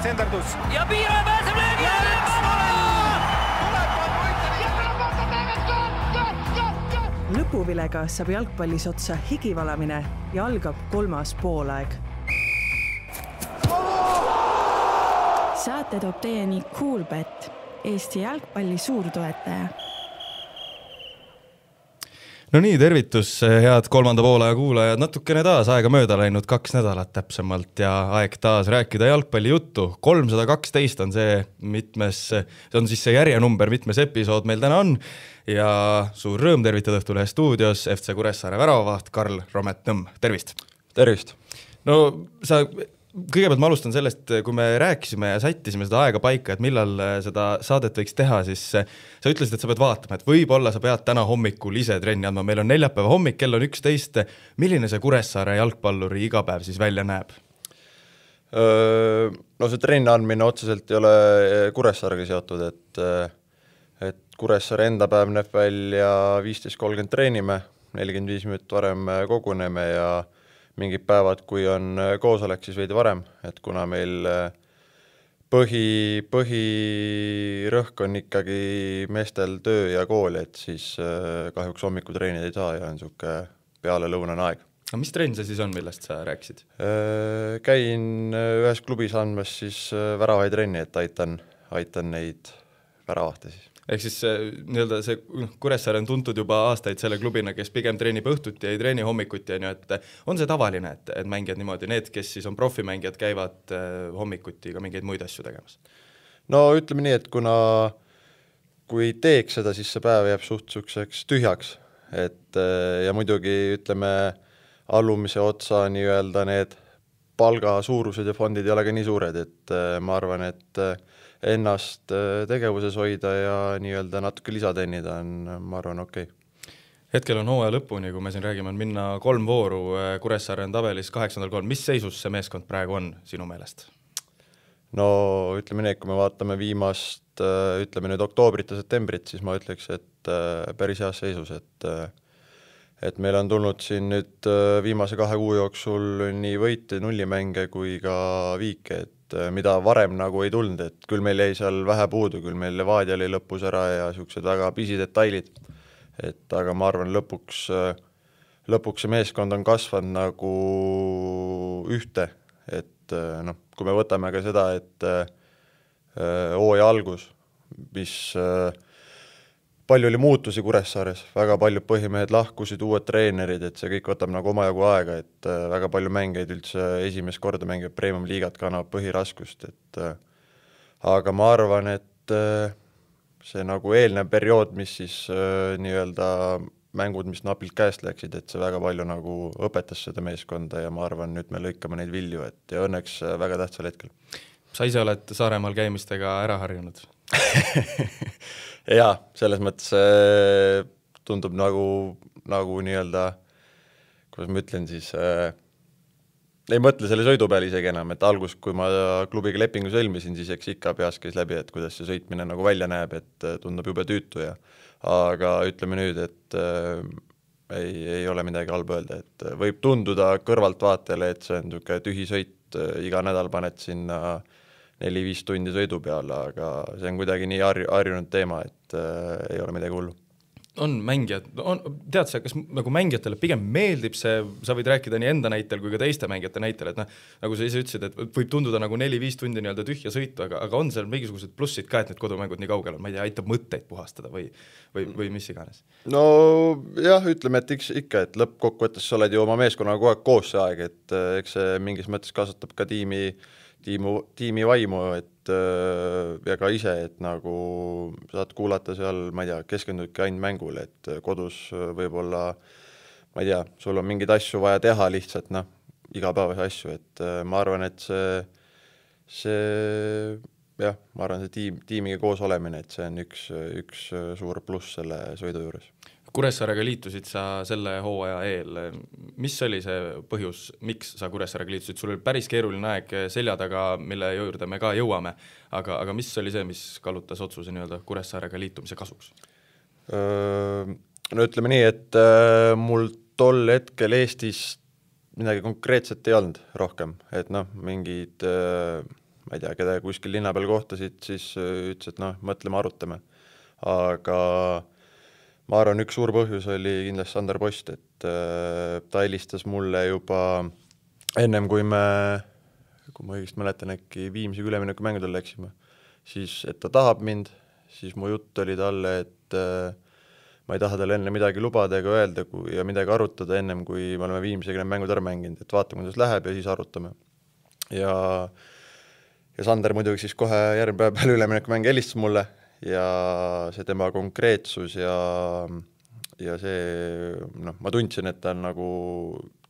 senderdus. Ja Piiraja pääseb löögi alla! Lõpuvilega saab jalgpallis otsa higivalamine ja algab 3. poolaeg. Saate toob teieni Coolbet, Eesti jalgpalli suurtoetaja. No nii, tervitus, head 3. poolaja kuulajad, natukene taas aega mööda läinud 2 nädalat täpsemalt ja aeg taas rääkida jalgpalli juttu. 312 on see on siis see järjenumber, mitmes episood meil täna on ja suur rõõm tervitada Õhtulehe stuudios FC Kuressaare väravavaht Karl Romet-Nõmm. Tervist! Tervist! No kõigepealt ma alustan sellest, kui me rääkisime ja sättisime seda aega paika, et millal seda saadet võiks teha, siis sa ütlesid, et sa pead vaatama, et võib-olla sa pead täna hommikul ise trenni andma. Meil on neljapäeva hommik, kell on 11. Milline see Kuressaare jalgpalluri igapäev siis välja näeb? No see trenni andmine otseselt ei ole Kuressaarega seotud, et Kuressaare enda päev näeb välja 15.30 treenime, 45 minutit varem koguneme ja mingid päevad, kui on koosolek, siis veidi varem, et kuna meil põhirõhk on ikkagi meestel töö ja kool, et siis kahjuks hommikutreenid ei saa ja on niisugune peale lõunane aeg. Aga mis trenn see siis on, millest sa rääkisid? Käin ühes klubis andmas siis väravaid trenni, et aitan neid väravahte siis. Ehk siis nii-öelda see Kuressaare on tuntud juba aastaid selle klubina, kes pigem treenib õhtuti ja ei treeni hommikuti, et on see tavaline, et mängijad niimoodi, need, kes siis on profimängijad, käivad hommikuti ka mingeid muid asju tegemas? No ütleme nii, et kui teeks seda, siis see päev jääb suhtuseks tühjaks, ja muidugi ütleme alumise otsa nii-öelda need palga suurused ja fondid ei ole ka nii suured, et ma arvan, et ennast tegevuses hoida ja nii-öelda natuke lisatennida on, ma arvan, okei. Hetkel on hooaja lõpuni, kui me siin räägime, on minna 3 vooru, Kuressaare on tabelis 8.3. Mis seisus see meeskond praegu on sinu meelest? No ütleme nii, kui me vaatame viimast, ütleme nüüd oktoobrit ja septembrit, siis ma ütleks, et päris heas seisus, et meil on tulnud siin nüüd viimase 2 kuu jooksul nii võite, nullimänge kui ka viike, et mida varem nagu ei tulnud, et küll meil jäi seal vähe puudu, küll meil Levadia oli lõpus ära ja niisugused väga pisidetailid, et aga ma arvan, lõpuks see meeskond on kasvanud nagu ühte, et kui me võtame ka seda, et hooaja algus, mis palju oli muutusi Kuressaares, väga paljud põhimehed lahkusid, uued treenerid, et see kõik võtab nagu omajagu aega, et väga palju mängeid üldse esimest korda mängivad Premium liigat kannab põhiraskust, aga ma arvan, et see nagu eelnev periood, mis siis nii-öelda mängud, mis napilt käest läksid, et see väga palju nagu õpetas seda meeskonda ja ma arvan, nüüd me lõikame neid vilju, et ja õnneks väga tähtsal hetkel. Sa ise oled Saaremaal käimistega ära harjunud? Jaa, selles mõttes tundub nagu nii-öelda, kuidas ma ütlen siis, ei mõtle selle sõidu peale isegi enam, et algus, kui ma klubiga lepingu sõlmisin, siis eks ikka peas käis läbi, et kuidas see sõitmine nagu välja näeb, et tundub jube tüütu ja aga ütleme nüüd, et ei ole midagi halba öelda, et võib tunduda kõrvalt vaatele, et see on niisugune tühi sõit, iga nädal paned sinna 4-5 tundi sõidu peale, aga see on kuidagi nii harjunud teema, et ei ole midagi hullu. On mängijad, tead sa, kas nagu mängijatele pigem meeldib see, sa võid rääkida nii enda näitel kui ka teiste mängijate näitel, et nagu sa ise ütlesid, et võib tunduda nagu 4-5 tundi nii-öelda tühja sõitu, aga on seal mingisugused plussid ka, et need kodumängud nii kaugel on, ma ei tea, aitab mõtteid puhastada või mis iganes? No jah, ütleme, et ikka, et lõppkokkuvõttes sa oled ju oma meeskonna kogu aeg koos see aeg, et eks see mingis mõttes kasutab ka tiimi vaimu, et ja ka ise, et nagu saad kuulata seal, ma ei tea, keskendudki ainult mängule, et kodus võib-olla, ma ei tea, sul on mingeid asju vaja teha lihtsalt, igapäevase asju, et ma arvan, et ma arvan, see tiimiga koos olemine, et see on üks suur pluss selle sõidu juures. Kuressaarega liitusid sa selle hooaja eel. Mis oli see põhjus, miks sa Kuressaarega liitusid? Sul oli päris keeruline aeg selja taga, mille juurde me ka jõuame, aga mis oli see, mis kallutas otsuse nii-öelda Kuressaarega liitumise kasuks? No ütleme nii, et mul tol hetkel Eestis midagi konkreetset ei olnud rohkem, et mingid ma ei tea, keda kuskil linna peal kohtasid, siis ütles, et noh, mõtleme, arutame. Aga ma arvan, üks suur põhjus oli kindlasti Sander Post, et ta helistas mulle juba ennem, kui ma õigesti mäletan, äkki viimse ülemineku mängudel läksime, siis et ta tahab mind, siis mu jutt oli talle, et ma ei taha talle enne midagi lubada ega öelda ja midagi arutada ennem, kui me oleme viimsega need mängud ära mänginud, et vaatame, kuidas läheb ja siis arutame. Ja Sander muidugi siis kohe järgmine päev peale ülemineku mäng helistas mulle ja see tema konkreetsus ja see, ma tundsin, et ta on nagu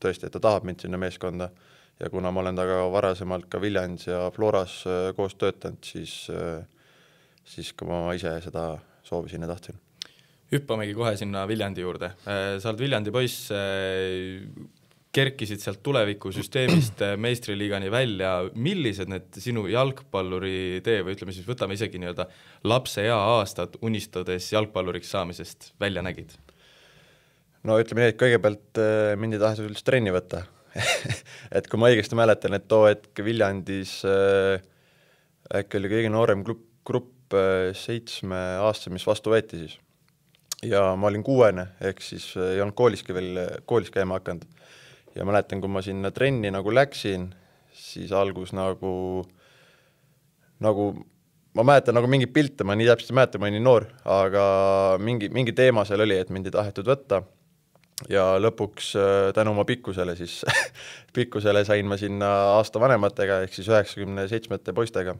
tõesti, et ta tahab mind sinna meeskonda ja kuna ma olen taga varasemalt ka Viljandis ja Floras koos töötanud, siis ka ma ise seda soovisin ja tahtsin. Hüppamegi kohe sinna Viljandi juurde. Sa oled Viljandi poiss, kerkisid sealt tulevikusüsteemist meistriliigani välja. Millised need sinu jalgpalluri tee või ütleme siis, võtame isegi nii-öelda lapse ea aastad unistades jalgpalluriks saamisest välja nägid? No ütleme nii, et kõigepealt mind ei tahetud üldse trenni võtta. Et kui ma õigesti mäletan, et too hetk Viljandis äkki oli kõige noorem grupp 7 aasta, mis vastu võeti siis. Ja ma olin 6, ehk siis ei olnud koolis käima hakanud. Ja mäletan, kui ma sinna trenni nagu läksin, siis algus nagu ma mäletan nagu mingi pilte, ma nii täpselt mäletan, ma olin nii noor, aga mingi teema seal oli, et mind ei tahetud võtta. Ja lõpuks tänu oma pikkusele siis pikkusele sain ma sinna aasta vanematega, ehk siis 97 poistega.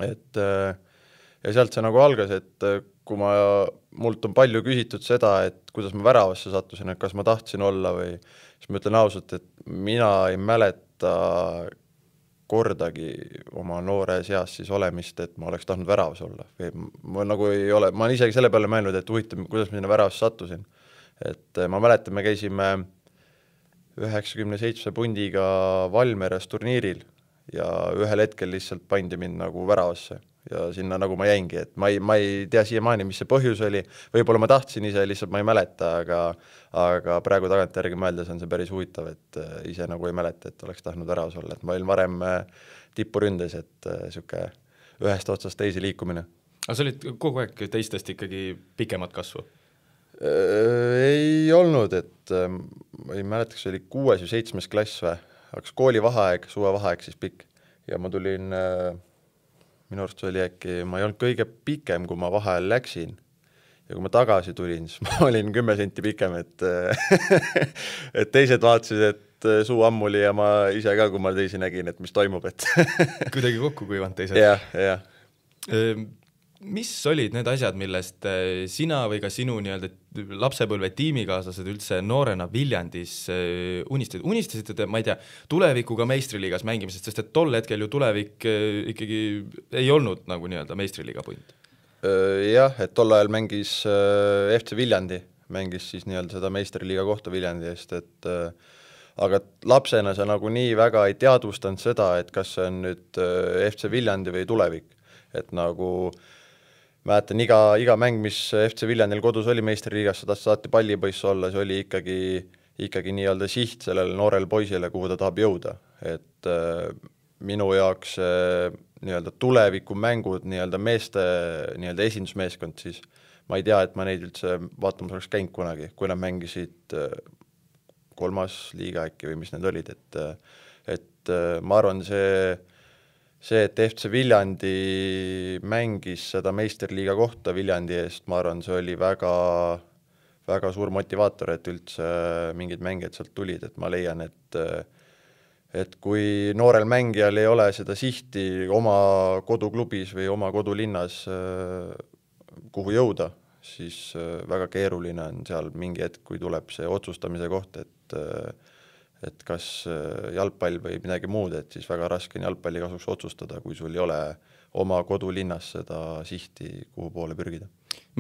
Ja sealt see nagu algas, et kui mult on palju küsitud seda, et kuidas ma väravasse sattusin, et kas ma tahtsin olla või siis ma ütlen ausalt, et mina ei mäleta kordagi oma noore seas siis olemist, et ma oleks tahtnud väravas olla. Ma nagu ei ole, ma olen isegi selle peale mõelnud, et huvitav, kuidas ma sinna väravasse sattusin. Et ma mäletan, me käisime 97 pundiga Valmeres turniiril ja ühel hetkel lihtsalt pandi mind nagu väravasse. Ja sinna nagu ma jäingi, et ma ei tea siiamaani, mis see põhjus oli, võib-olla ma tahtsin ise, lihtsalt ma ei mäleta, aga praegu tagantjärgi mõeldes on see päris huvitav, et ise nagu ei mäleta, et oleks tahtnud väravas olla, et ma olin varem tipuründes, et siuke ühest otsast teisi liikumine. Aga sa olid kogu aeg teistest ikkagi pikemat kasvu? Ei olnud, et ma ei mäleta, kas oli 6 või 7 klass või, aga kooli vaheaeg, suve vaheaeg siis pikk ja ma tulin minu arust oli äkki, ma ei olnud kõige pikem, kui ma vahel läksin ja kui ma tagasi tulin, siis ma olin 10 senti pikem, et teised vaatasid, et suu ammuli ja ma ise ka, kui ma teisi nägin, et mis toimub, et kuidagi kokku kuivanud teised. Ja. Mis olid need asjad, millest sina või ka sinu nii-öelda lapsepõlve tiimikaaslased üldse noorena Viljandis unistasid, ma ei tea, tulevikuga meistriliigas mängimisest, sest et tol hetkel ju tulevik ikkagi ei olnud nagu nii-öelda meistriliiga punt? Jah, et tol ajal mängis FC Viljandi, mängis siis nii-öelda seda meistriliiga kohta Viljandi eest, et aga lapsena sa nagu nii väga ei teadvustanud seda, et kas see on nüüd FC Viljandi või tulevik, et nagu mäletan, iga mäng, mis FC Viljandil kodus oli meistriliigas, seda saati pallipoiss olla, see oli ikkagi nii-öelda siht sellele noorele poisile, kuhu ta tahab jõuda. Et minu jaoks nii-öelda tulevikumängud, nii-öelda meeste nii-öelda esindusmeeskond, siis ma ei tea, et ma neid üldse vaatamas oleks käinud kunagi, kui nad mängisid 3. liiga äkki või mis need olid, et ma arvan, see, et FC Viljandi mängis seda meisterliiga kohta Viljandi eest, ma arvan, see oli väga, väga suur motivaator, et üldse mingid mängijad sealt tulid, et ma leian, et kui noorel mängijal ei ole seda sihti oma koduklubis või oma kodulinnas, kuhu jõuda, siis väga keeruline on seal mingi hetk, kui tuleb see otsustamise koht, et kas jalgpall või midagi muud, et siis väga raske on jalgpalli kasuks otsustada, kui sul ei ole oma kodulinnas seda sihti, kuhu poole pürgida.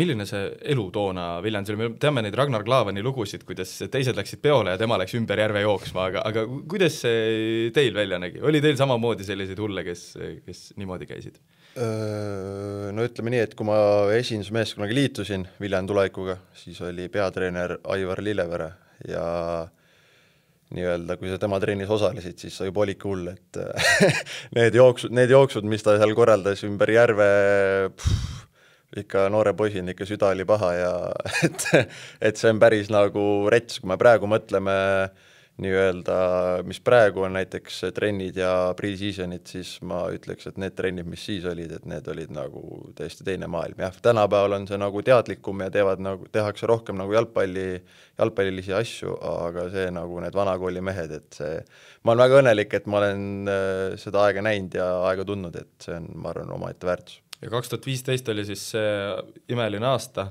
Milline see elu toona Viljandis oli? Me teame neid Ragnar Klavani lugusid, kuidas teised läksid peole ja tema läks ümber järve jooksma, aga kuidas see teil välja nägi? Oli teil samamoodi selliseid hulle, kes niimoodi käisid? No ütleme nii, et kui ma esindusmeeskonnaga liitusin Viljandi tulevikuga, siis oli peatreener Aivar Lillevere nii-öelda, kui sa tema trennis osalesid, siis sa juba olidki hull, et need jooksud, mis ta seal korraldas ümber järve, ikka noore poisina ikka süda oli paha ja et see on päris nagu rets, kui me praegu mõtleme nii-öelda, mis praegu on näiteks trennid ja pre-seasonid, siis ma ütleks, et need trennid, mis siis olid, et need olid nagu täiesti teine maailm. Jah, tänapäeval on see nagu teadlikum ja tehakse rohkem nagu jalgpallilisi asju, aga see nagu need vanakooli mehed, et see, ma olen väga õnnelik, et ma olen seda aega näinud ja aega tundnud, et see on, ma arvan, omaette väärtus. Ja 2015 oli siis see imeline aasta,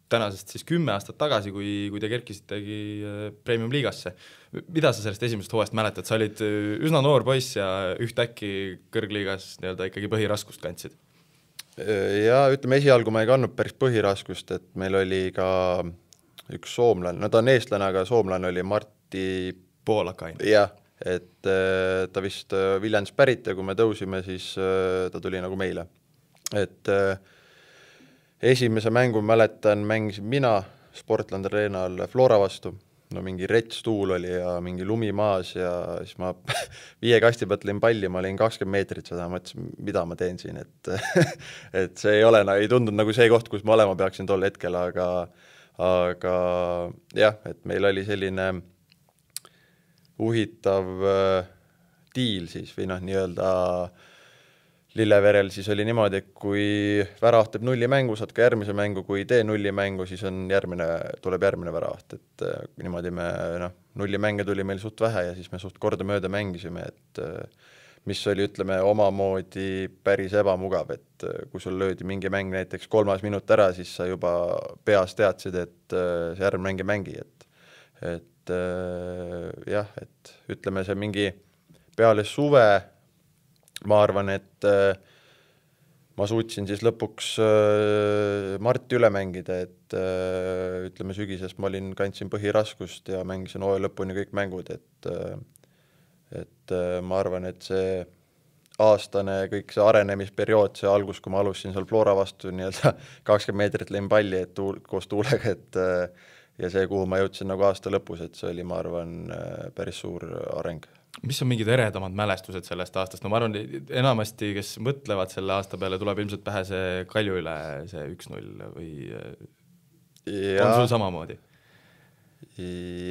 tänasest siis 10 aastat tagasi, kui te kerkisitegi Premium liigasse. Mida sa sellest esimesest hooajast mäletad? Sa olid üsna noor poiss ja ühtäkki kõrgliigas nii-öelda ikkagi põhiraskust kandsid. Ja ütleme, esialgu ma ei kandnud päris põhiraskust, et meil oli ka üks soomlane, no ta on eestlane, aga soomlane oli Martti Poolakain. Jah, et ta vist Viljandist pärit ja kui me tõusime, siis ta tuli nagu meile. Et esimese mängu mäletan, mängisin mina Sportland Arenal Flora vastu, no mingi rets tuul oli ja mingi lumi maas ja siis ma 5 kasti pealt lõin palli, ma lõin 20 meetrit seda, mõtlesin, mida ma teen siin, et et see ei tundunud nagu see koht, kus ma olema peaksin tol hetkel, aga jah, et meil oli selline uhitav diil siis või noh, nii-öelda Lilleverel siis oli niimoodi, et kui väraht teeb nulli mängu, saad ka järgmise mängu, kui tee nulli mängu, siis tuleb järgmine väraht, et niimoodi nulli mänge tuli meil suht vähe ja siis me suht kordamööda mängisime, et mis oli, ütleme, omamoodi päris ebamugav, et kui sul löödi mingi mäng näiteks 3. minut ära, siis sa juba peas teadsid, et see järgmine mäng ei mängi, et jah, et ütleme see mingi peale suve ma arvan, et ma suutsin siis lõpuks Marti üle mängida, et ütleme sügises ma kandsin põhiraskust ja mängisin hooaja lõpuni kõik mängud, et ma arvan, et see aastane kõik see arenemisperiood, see algus, kui ma alustasin seal Flora vastu nii-öelda 20 meetrit lõin palli koos tuulega, et ja see, kuhu ma jõudsin nagu aasta lõpus, et see oli, ma arvan, päris suur areng. Mis on mingid eredamad mälestused sellest aastast? No ma arvan, enamasti, kes mõtlevad selle aasta peale, tuleb ilmselt pähe see Kalju üle see 1-0 või on sul samamoodi?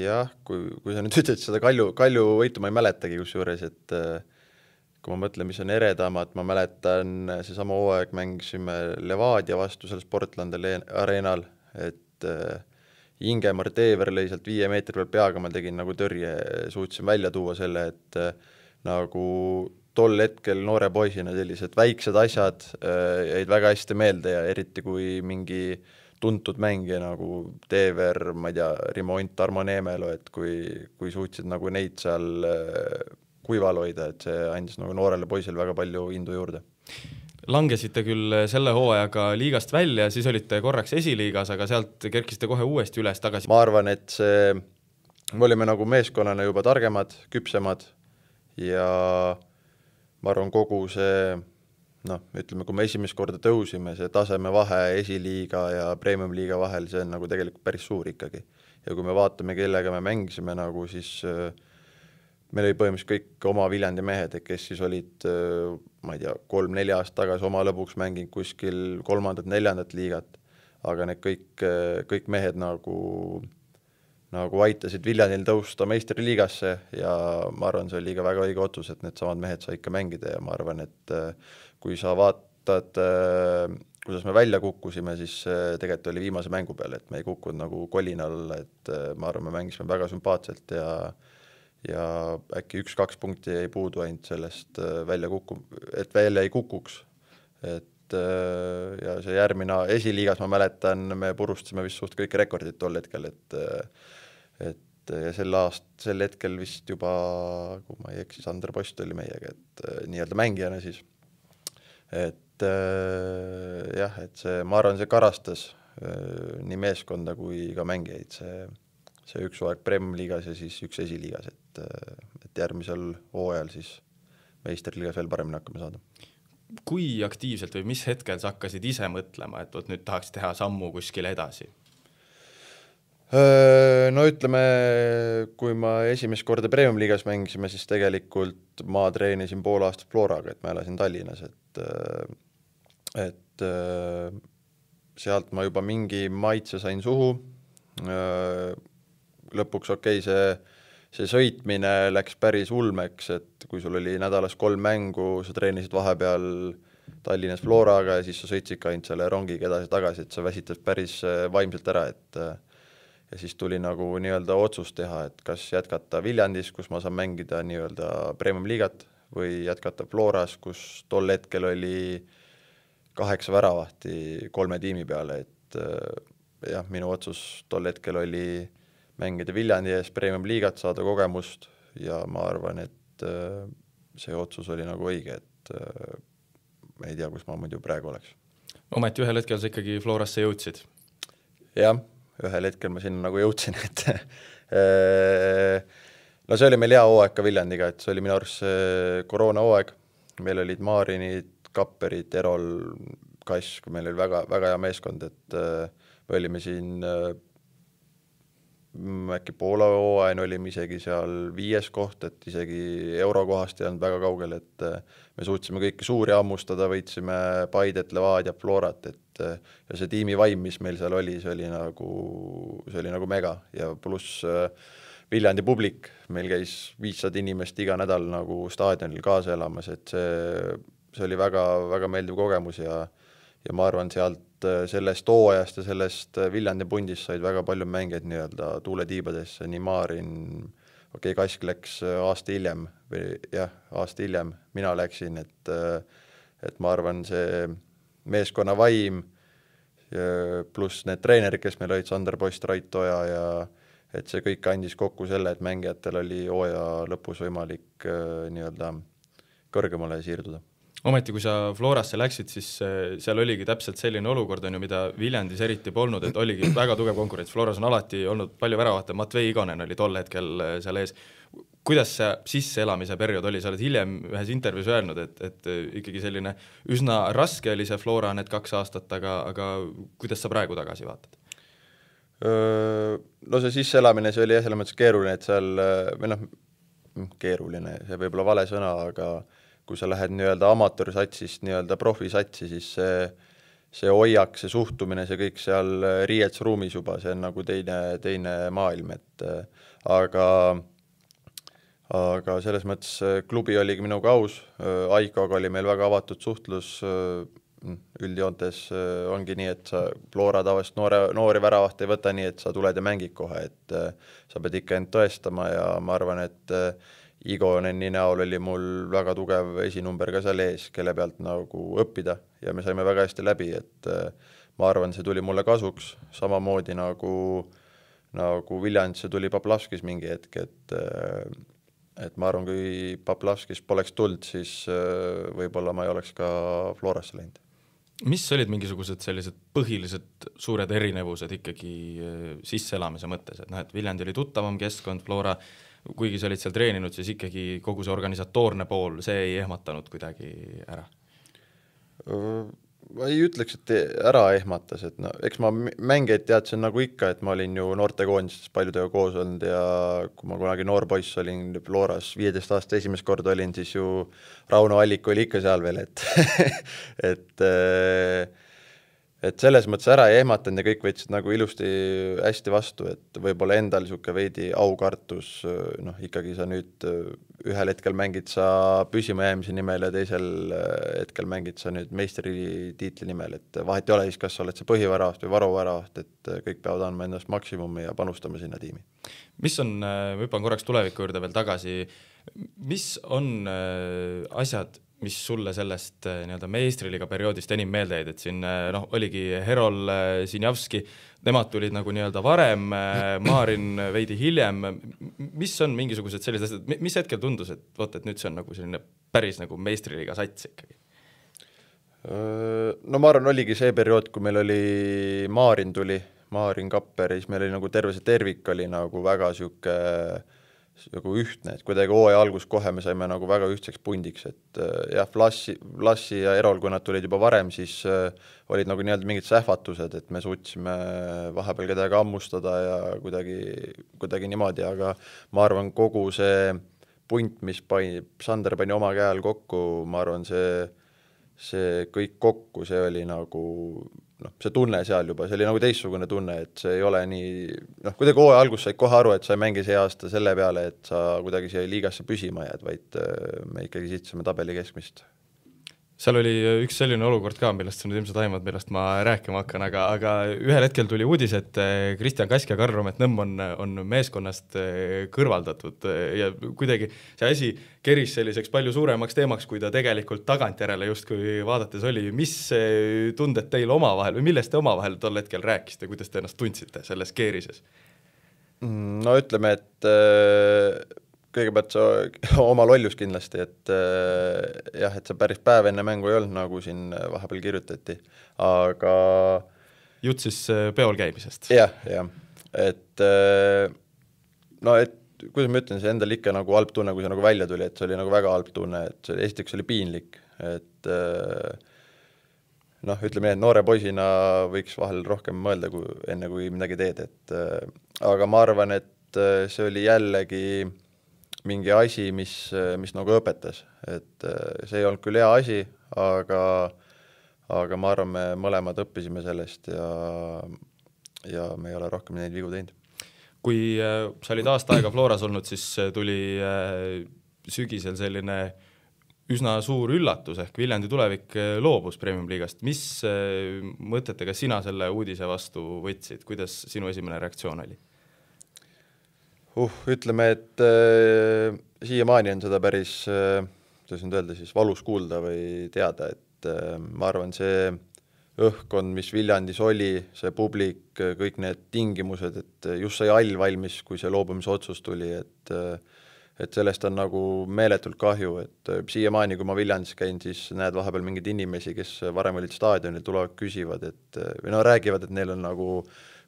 Jah, kui sa nüüd ütled seda Kalju võitu, ma ei mäletagi kusjuures, et kui ma mõtlen, mis on eredamad, ma mäletan see sama hooaeg mängisime Levadia vastu seal Sportland Arenal, et Ingemar Teever lõi sealt 5 meetri peal peaga, ma tegin nagu tõrje, suutsin välja tuua selle, et nagu tol hetkel noore poisina sellised väiksed asjad jäid väga hästi meelde ja eriti kui mingi tuntud mängija nagu Teever, ma ei tea, Rimont, Tarmo Neemelo, et kui suutsid nagu neid seal kuival hoida, et see andis nagu noorele poisile väga palju indu juurde. Langesite küll selle hooajaga liigast välja, siis olite korraks esiliigas, aga sealt kerkisite kohe uuesti üles tagasi. Ma arvan, et me olime nagu meeskonnana juba targemad, küpsemad ja ma arvan kogu see, ütleme, kui me esimest korda tõusime, see taseme vahe esiliiga ja premium liiga vahel, see on nagu tegelikult päris suur ikkagi. Ja kui me vaatame, kellega me mängisime nagu, siis meil oli põhimõtteliselt kõik oma Viljandi mehed, kes siis olid, ma ei tea, 3-4 aasta tagasi oma lõpuks mänginud kuskil 3.-4. liigat, aga need kõik mehed nagu aitasid Viljandil tõusta meistriliigasse ja ma arvan, see oli ka väga õige otsus, et need samad mehed sai ikka mängida ja ma arvan, et kui sa vaatad, kuidas me välja kukkusime, siis tegelikult oli viimase mängu peal, et me ei kukkunud nagu kolinal, et ma arvan, me mängisime väga sümpaatselt ja äkki 1-2 punkti ei puudu ainult sellest et välja ei kukuks. Et ja see järgmine esiliigas, ma mäletan, me purustasime vist suht kõik rekordid tol hetkel, et ja sel hetkel vist juba, kui ma ei eksi, Sander Post oli meiega, et nii-öelda mängijana siis. Et jah, et see, ma arvan, see karastas nii meeskonda kui ka mängijaid, see üks hooaeg Premium liigas ja siis üks esiliigas, et järgmisel hooajal siis meistriliigas veel paremini hakkame saada. Kui aktiivselt või mis hetkel sa hakkasid ise mõtlema, et nüüd tahaks teha sammu kuskile edasi? No ütleme, kui ma esimest korda Premium-liigas mängisime, siis tegelikult ma treenisin pool aastat Floraga, et ma elasin Tallinnas, et sealt ma juba mingi maitse sain suhu. Lõpuks see sõitmine läks päris ulmeks, et kui sul oli nädalas 3 mängu, sa treenisid vahepeal Tallinnas Floraga ja siis sa sõitsid ka ainult selle rongiga edasi-tagasi, et sa väsitas päris vaimselt ära, ja siis tuli nagu nii-öelda otsus teha, et kas jätkata Viljandis, kus ma saan mängida nii-öelda Premium-liigat või jätkata Floras, kus tol hetkel oli 8 väravahti 3 tiimi peale, et jah, minu otsus tol hetkel oli mängida Viljandi ees Premium-liigat, saada kogemust ja ma arvan, et see otsus oli nagu õige, et ma ei tea, kus ma muidu praegu oleks. Ometi ühel hetkel sa ikkagi Florasse jõudsid? Jah, ühel hetkel ma sinna nagu jõudsin, et no see oli meil hea hooaeg ka Viljandiga, et see oli minu arust koroona hooaeg, meil olid Maarinid, Kapperid, Erol, Kass, meil oli väga, väga hea meeskond, et me olime siin äkki Poola hooajan olime isegi seal 5. koht, et isegi eurokohast ei olnud väga kaugel, et me suutsime kõiki suuri ammustada, võitsime Paidet, Levadiat, Florat, et ja see tiimi vaim, mis meil seal oli, see oli nagu mega ja pluss Viljandi publik, meil käis 500 inimest iga nädal nagu staadionil kaasa elamas, et see oli väga, väga meeldiv kogemus ja ma arvan, sealt sellest hooajast ja sellest Viljandi pundist said väga palju mängijaid nii-öelda tuuletiibadesse, nii Maarin, Kask läks aasta hiljem, mina läksin, et ma arvan, see meeskonna vaim pluss need treenerid, kes meil olid, Sander Post, Rait Oja ja et see kõik andis kokku selle, et mängijatel oli hooaja lõpus võimalik nii-öelda kõrgemale siirduda. Ometi, kui sa Florasse läksid, siis seal oligi täpselt selline olukord, mida Viljandis eriti polnud, et oligi väga tugev konkurents. Floras on alati olnud palju väravahte, Matvei Igonen oli tol hetkel seal ees. Kuidas see sisseelamise periood oli? Sa oled hiljem ühes intervjuus öelnud, et ikkagi selline üsna raske oli see Flora need 2 aastat, aga kuidas sa praegu tagasi vaatad? No see sisseelamine, see oli selles mõttes keeruline, et seal, keeruline, see võib olla vale sõna, aga kui sa lähed nii-öelda amatöörsatsist nii-öelda profisatsi, siis see hoiak, see suhtumine, see kõik seal riietsruumis juba, see on nagu teine maailm, et aga selles mõttes klubi oligi minuga aus, Aikoga oli meil väga avatud suhtlus, üldjoontes ongi nii, et sa Flora tavaliselt noori väravahti ei võta nii, et sa tuled ja mängid kohe, et sa pead ikka end tõestama ja ma arvan, et Igoneni näol oli mul väga tugev esinumber ka seal ees, kelle pealt nagu õppida ja me saime väga hästi läbi, et ma arvan, see tuli mulle kasuks, samamoodi nagu Viljandisse tuli Poplavskis mingi hetk, et ma arvan, kui Poplavskis poleks tulnud, siis võib-olla ma ei oleks ka Florasse läinud. Mis olid mingisugused sellised põhilised suured erinevused ikkagi sisseelamise mõttes, et Viljandi oli tuttavam keskkond, Flora, kuigi sa olid seal treeninud, siis ikkagi kogu see organisatoorne pool, see ei ehmatanud kuidagi ära? Ma ei ütleks, et ära ehmatas, et eks ma mängeid teadsin nagu ikka, et ma olin ju noortekoondistes paljudega koos olnud ja kui ma kunagi noor poiss olin Floras 15 aasta esimest korda olin, siis ju Rauno Allik oli ikka seal veel, et selles mõttes ära ei ehmatanud ja kõik võtsid nagu ilusti hästi vastu, et võib-olla endal niisugune veidi aukartus, ikkagi sa nüüd ühel hetkel mängid sa püsimajäämise nimel ja teisel hetkel mängid sa nüüd meistritiitli nimel, et vahet ei ole siis, kas sa oled see põhiväravast või varuväravast, et kõik peavad andma endast maksimumi ja panustama sinna tiimi. Mis on, ma hüppan korraks tuleviku juurde veel tagasi, mis on asjad, mis sulle sellest nii-öelda meistriliga perioodist enim meelde jäid, et siin oligi Herol, Sinjavski, nemad tulid nagu nii-öelda varem, Maarin veidi hiljem, mis on mingisugused sellised asjad, mis hetkel tundus, et nüüd see on nagu selline päris nagu meistriliga sats ikkagi? No ma arvan, oligi see periood, kui meil oli Maarin Kapper, siis meil oli nagu terve see tervik oli nagu väga nagu ühtne, et kuidagi hooaja algus kohe me saime nagu väga ühtseks pundiks, et jah, Lassi ja Erol, kui nad tulid juba varem, siis olid nagu nii-öelda mingid sähvatused, et me suutsime vahepeal kedagi ammustada ja kuidagi niimoodi, aga ma arvan, kogu see punt, mis Sander pani oma käe all kokku, ma arvan, see kõik kokku, see oli nagu see tunne seal juba, see oli nagu teistsugune tunne, et see ei ole nii, kuidagi hooaja algus said kohe aru, et sa ei mängi see aasta selle peale, et sa kuidagi siia liigasse püsima jääd, vaid me ikkagi siitsime tabeli keskmist. Seal oli üks selline olukord ka, millest sa nüüd ilmselt aimad, millest ma rääkima hakkan, aga ühel hetkel tuli uudis, et Kristjan Kask ja Karl-Romet Nõmm on meeskonnast kõrvaldatud ja kuidagi see asi keris selliseks palju suuremaks teemaks, kui ta tegelikult tagantjärele justkui vaadates oli. Mis tunded teil omavahel või millest te omavahel tol hetkel rääkisite, kuidas te ennast tundsite selles keerises? No ütleme, et kõigepealt sa oma lollus kindlasti, et jah, et see päris päev enne mängu ei olnud, nagu siin vahepeal kirjutati, aga jutt siis peol käimisest. Jah, et et kuidas ma ütlen, see endal ikka nagu halb tunne, kui see nagu välja tuli, et see oli nagu väga halb tunne, et see esiteks oli piinlik, et ütleme nii, et noore poisina võiks vahel rohkem mõelda enne kui midagi teed, et aga ma arvan, et see oli jällegi mingi asi, mis nagu õpetas, et see ei olnud küll hea asi, aga ma arvan, me mõlemad õppisime sellest ja me ei ole rohkem neid vigu teinud. Kui sa olid aasta aega Floras olnud, siis tuli sügisel selline üsna suur üllatus, ehk Viljandi tulevik loobus Premium-liigast. Mis mõtetega sina selle uudise vastu võtsid? Kuidas sinu esimene reaktsioon oli? Ütleme, et siiamaani on seda päris, kuidas nüüd öelda, siis valus kuulda või teada, et ma arvan, see õhkkond, mis Viljandis oli, see publik, kõik need tingimused, et just sai all valmis, kui see loobumise otsus tuli, et sellest on nagu meeletult kahju, et siiamaani, kui ma Viljandis käin, siis näed vahepeal mingeid inimesi, kes varem olid staadionil, tulevad küsivad, või räägivad, et neil on nagu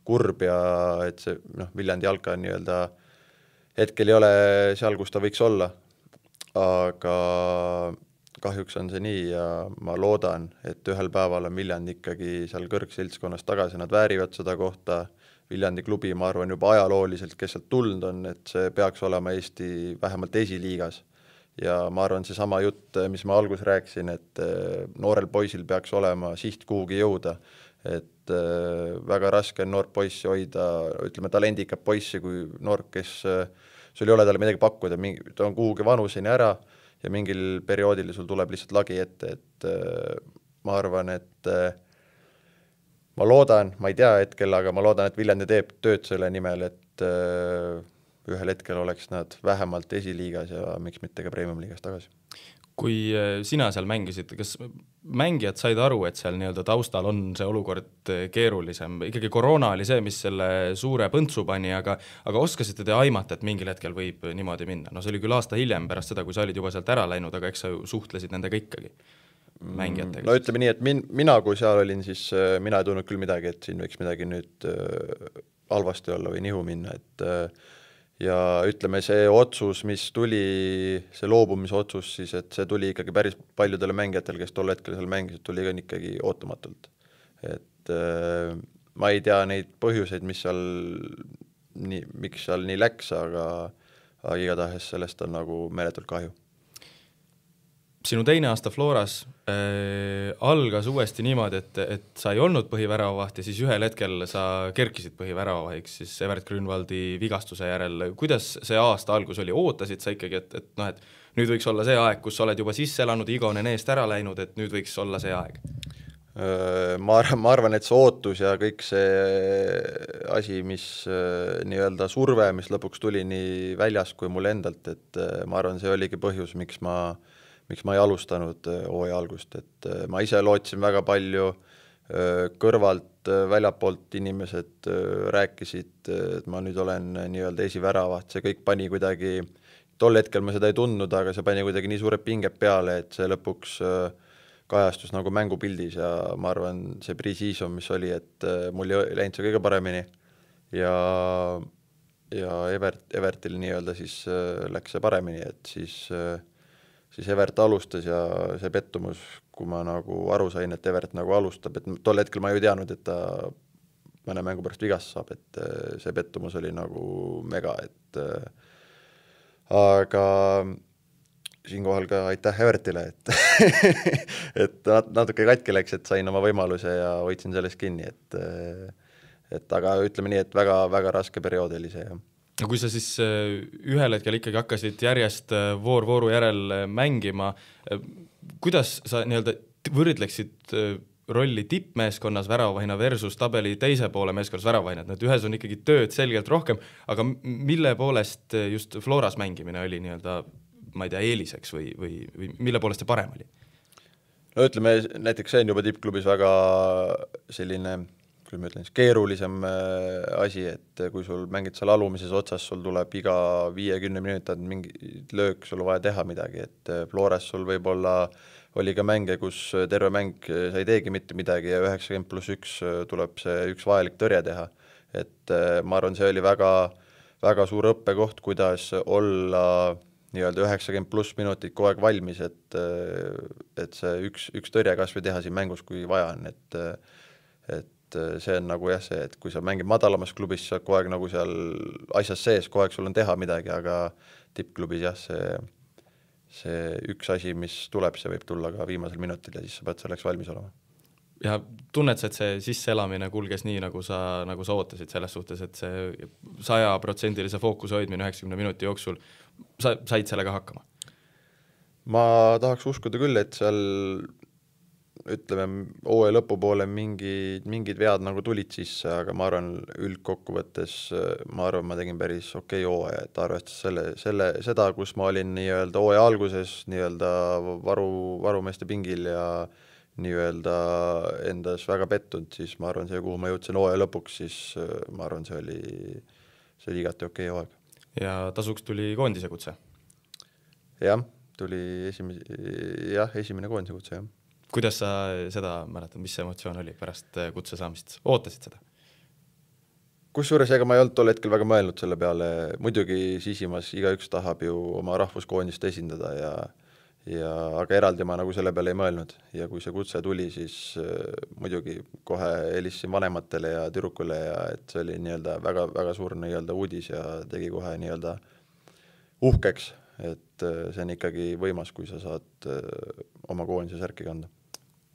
kurb ja et see Viljandi jalka on nii-öelda hetkel ei ole seal, kus ta võiks olla, aga kahjuks on see nii ja ma loodan, et ühel päeval on Viljandi ikkagi seal kõrgseltskonnas tagasi, nad väärivad seda kohta, Viljandi klubi, ma arvan, juba ajalooliselt, kes sealt tulnud on, et see peaks olema Eesti vähemalt esiliigas. Ja ma arvan, see sama jutt, mis ma algus rääkisin, et noorel poisil peaks olema siht kuhugi jõuda, et väga raske on noort poissi hoida, ütleme talendikat poissi, kui noor, kes sul ei ole talle midagi pakkuda, ta on kuhugi vanuseni ära ja mingil perioodil sul tuleb lihtsalt lagi ette, et ma arvan, et ma loodan, ma ei tea hetkel, aga ma loodan, et Viljandi teeb tööd selle nimel, et ühel hetkel oleks nad vähemalt esiliigas ja miks mitte ka Premium-liigas tagasi. Kui sina seal mängisid, kas mängijad said aru, et seal nii-öelda taustal on see olukord keerulisem? Ikkagi koroona oli see, mis selle suure põntsu pani, aga oskasite te aimata, et mingil hetkel võib niimoodi minna? No see oli küll aasta hiljem pärast seda, kui sa olid juba sealt ära läinud, aga eks sa suhtlesid nendega ikkagi mängijatega. No ütleme nii, et mina kui seal olin, siis mina ei tundnud küll midagi, et siin võiks midagi nüüd halvasti olla või nihu minna, et ja ütleme, see otsus, mis tuli, see loobumisotsus, siis et see tuli ikkagi päris paljudele mängijatel, kes tol hetkel seal mängisid, tuli ka ikkagi ootamatult. Et ma ei tea neid põhjuseid, miks seal nii läks, aga igatahes sellest on nagu meeletult kahju. Sinu teine aasta Floras algas uuesti niimoodi, et sa ei olnud põhiväravavaht ja siis ühel hetkel sa kerkisid põhiväravavahiks siis Evert Grünwaldi vigastuse järel. Kuidas see aasta algus oli? Ootasid sa ikkagi, et nüüd võiks olla see aeg, kus sa oled juba sisse elanud, Igonen eest ära läinud, et nüüd võiks olla see aeg? Ma arvan, et see ootus ja kõik see asi, mis nii-öelda surve, mis lõpuks tuli nii väljas kui mulle endalt, et ma arvan, see oligi põhjus, miks ma ei alustanud hooaja algust, et ma ise lootsin väga palju kõrvalt, väljapoolt inimesed rääkisid, et ma nüüd olen nii-öelda esiväravaht, see kõik pani kuidagi, tol hetkel ma seda ei tundnud, aga see pani kuidagi nii suured pinged peale, et see lõpuks kajastus nagu mängupildis ja ma arvan, see pre-season, mis oli, et mul ei läinud see kõige paremini ja Evertil nii-öelda siis läks see paremini, et siis Evert alustas ja see pettumus, kui ma nagu aru sain, et Evert nagu alustab, et tol hetkel ma ju teadnud, et ta mõne mängu pärast vigast saab, et see pettumus oli nagu mega, et aga siinkohal ka aitäh Evertile, et et natuke katki läks, et sain oma võimaluse ja hoidsin sellest kinni, et aga ütleme nii, et väga raske periood oli see, jah. No kui sa siis ühel hetkel ikkagi hakkasid järjest vooru järel mängima, kuidas sa nii-öelda võrdleksid rolli tippmeeskonnas väravahina versus tabeli teise poole meeskonnas väravahina, et ühes on ikkagi tööd selgelt rohkem, aga mille poolest just Floras mängimine oli nii-öelda, ma ei tea, eeliseks või mille poolest see parem oli? No ütleme, näiteks see on juba tippklubis väga selline ma ütlen, keerulisem asi, et kui sul mängid seal alumises otsas, sul tuleb iga 50 minutit mingi löök, sul vaja teha midagi, et Floras sul võib-olla oli ka mänge, kus terve mäng sa ei teegi mitte midagi ja 90+1 tuleb see üks vajalik tõrje teha. Et ma arvan, see oli väga suur õppekoht, kuidas olla nii-öelda 90+ minutit kogu aeg valmis, et see üks tõrje kas või teha siin mängus, kui vaja on, et see on nagu jah see, et kui sa mängid madalamas klubis, sa kogu aeg nagu seal asjas sees, kogu aeg sul on teha midagi, aga tippklubis jah, see üks asi, mis tuleb, see võib tulla ka viimasel minutil ja siis sa pead selleks valmis olema. Ja tunned sa, et see sisseelamine kulges nii, nagu sa ootasid selles suhtes, et see 100% fookuse hoidmine 90 minuti jooksul, sa said sellega hakkama? Ma tahaks uskuda küll, et seal ütleme, hooaja lõpupoole mingid vead nagu tulid sisse, aga ma arvan, üldkokkuvõttes ma tegin päris okei hooaja, et arvestas seda, kus ma olin nii-öelda hooaja alguses nii-öelda varumeeste pingil ja nii-öelda endas väga pettunud, siis ma arvan, see, kuhu ma jõudsin hooaja lõpuks, siis ma arvan, see oli igati okei hooaeg. Ja tasuks tuli koondise kutse? Jah, tuli esimene koondise kutse, jah. Kuidas sa seda mäletad, mis emotsioon oli pärast kutse saamist? Ootasid seda? Kusjuures ega ma ei olnud tol hetkel väga mõelnud selle peale, muidugi sisimas igaüks tahab ju oma rahvuskoondist esindada, aga eraldi ma nagu selle peale ei mõelnud ja kui see kutse tuli, siis muidugi kohe helistasin vanematele ja tüdrukule ja et see oli nii-öelda väga suur nii-öelda uudis ja tegi kohe nii-öelda uhkeks, et see on ikkagi võimas, kui sa saad oma koondise särki kanda.